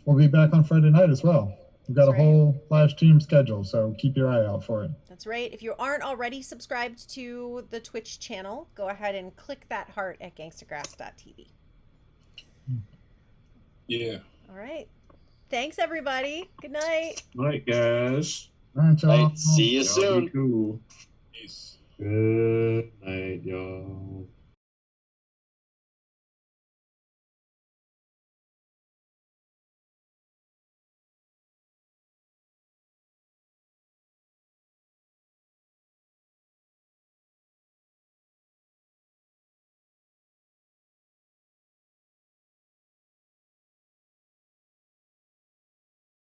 we'll be back on Friday night as well. We've got a whole live stream schedule, so keep your eye out for it. That's right. If you aren't already subscribed to the Twitch channel, go ahead and click that heart at gangstagrass.tv. Yeah. All right. Thanks, everybody. Good night. Night, guys. All right, y'all. See you soon. Cool. Peace. Good.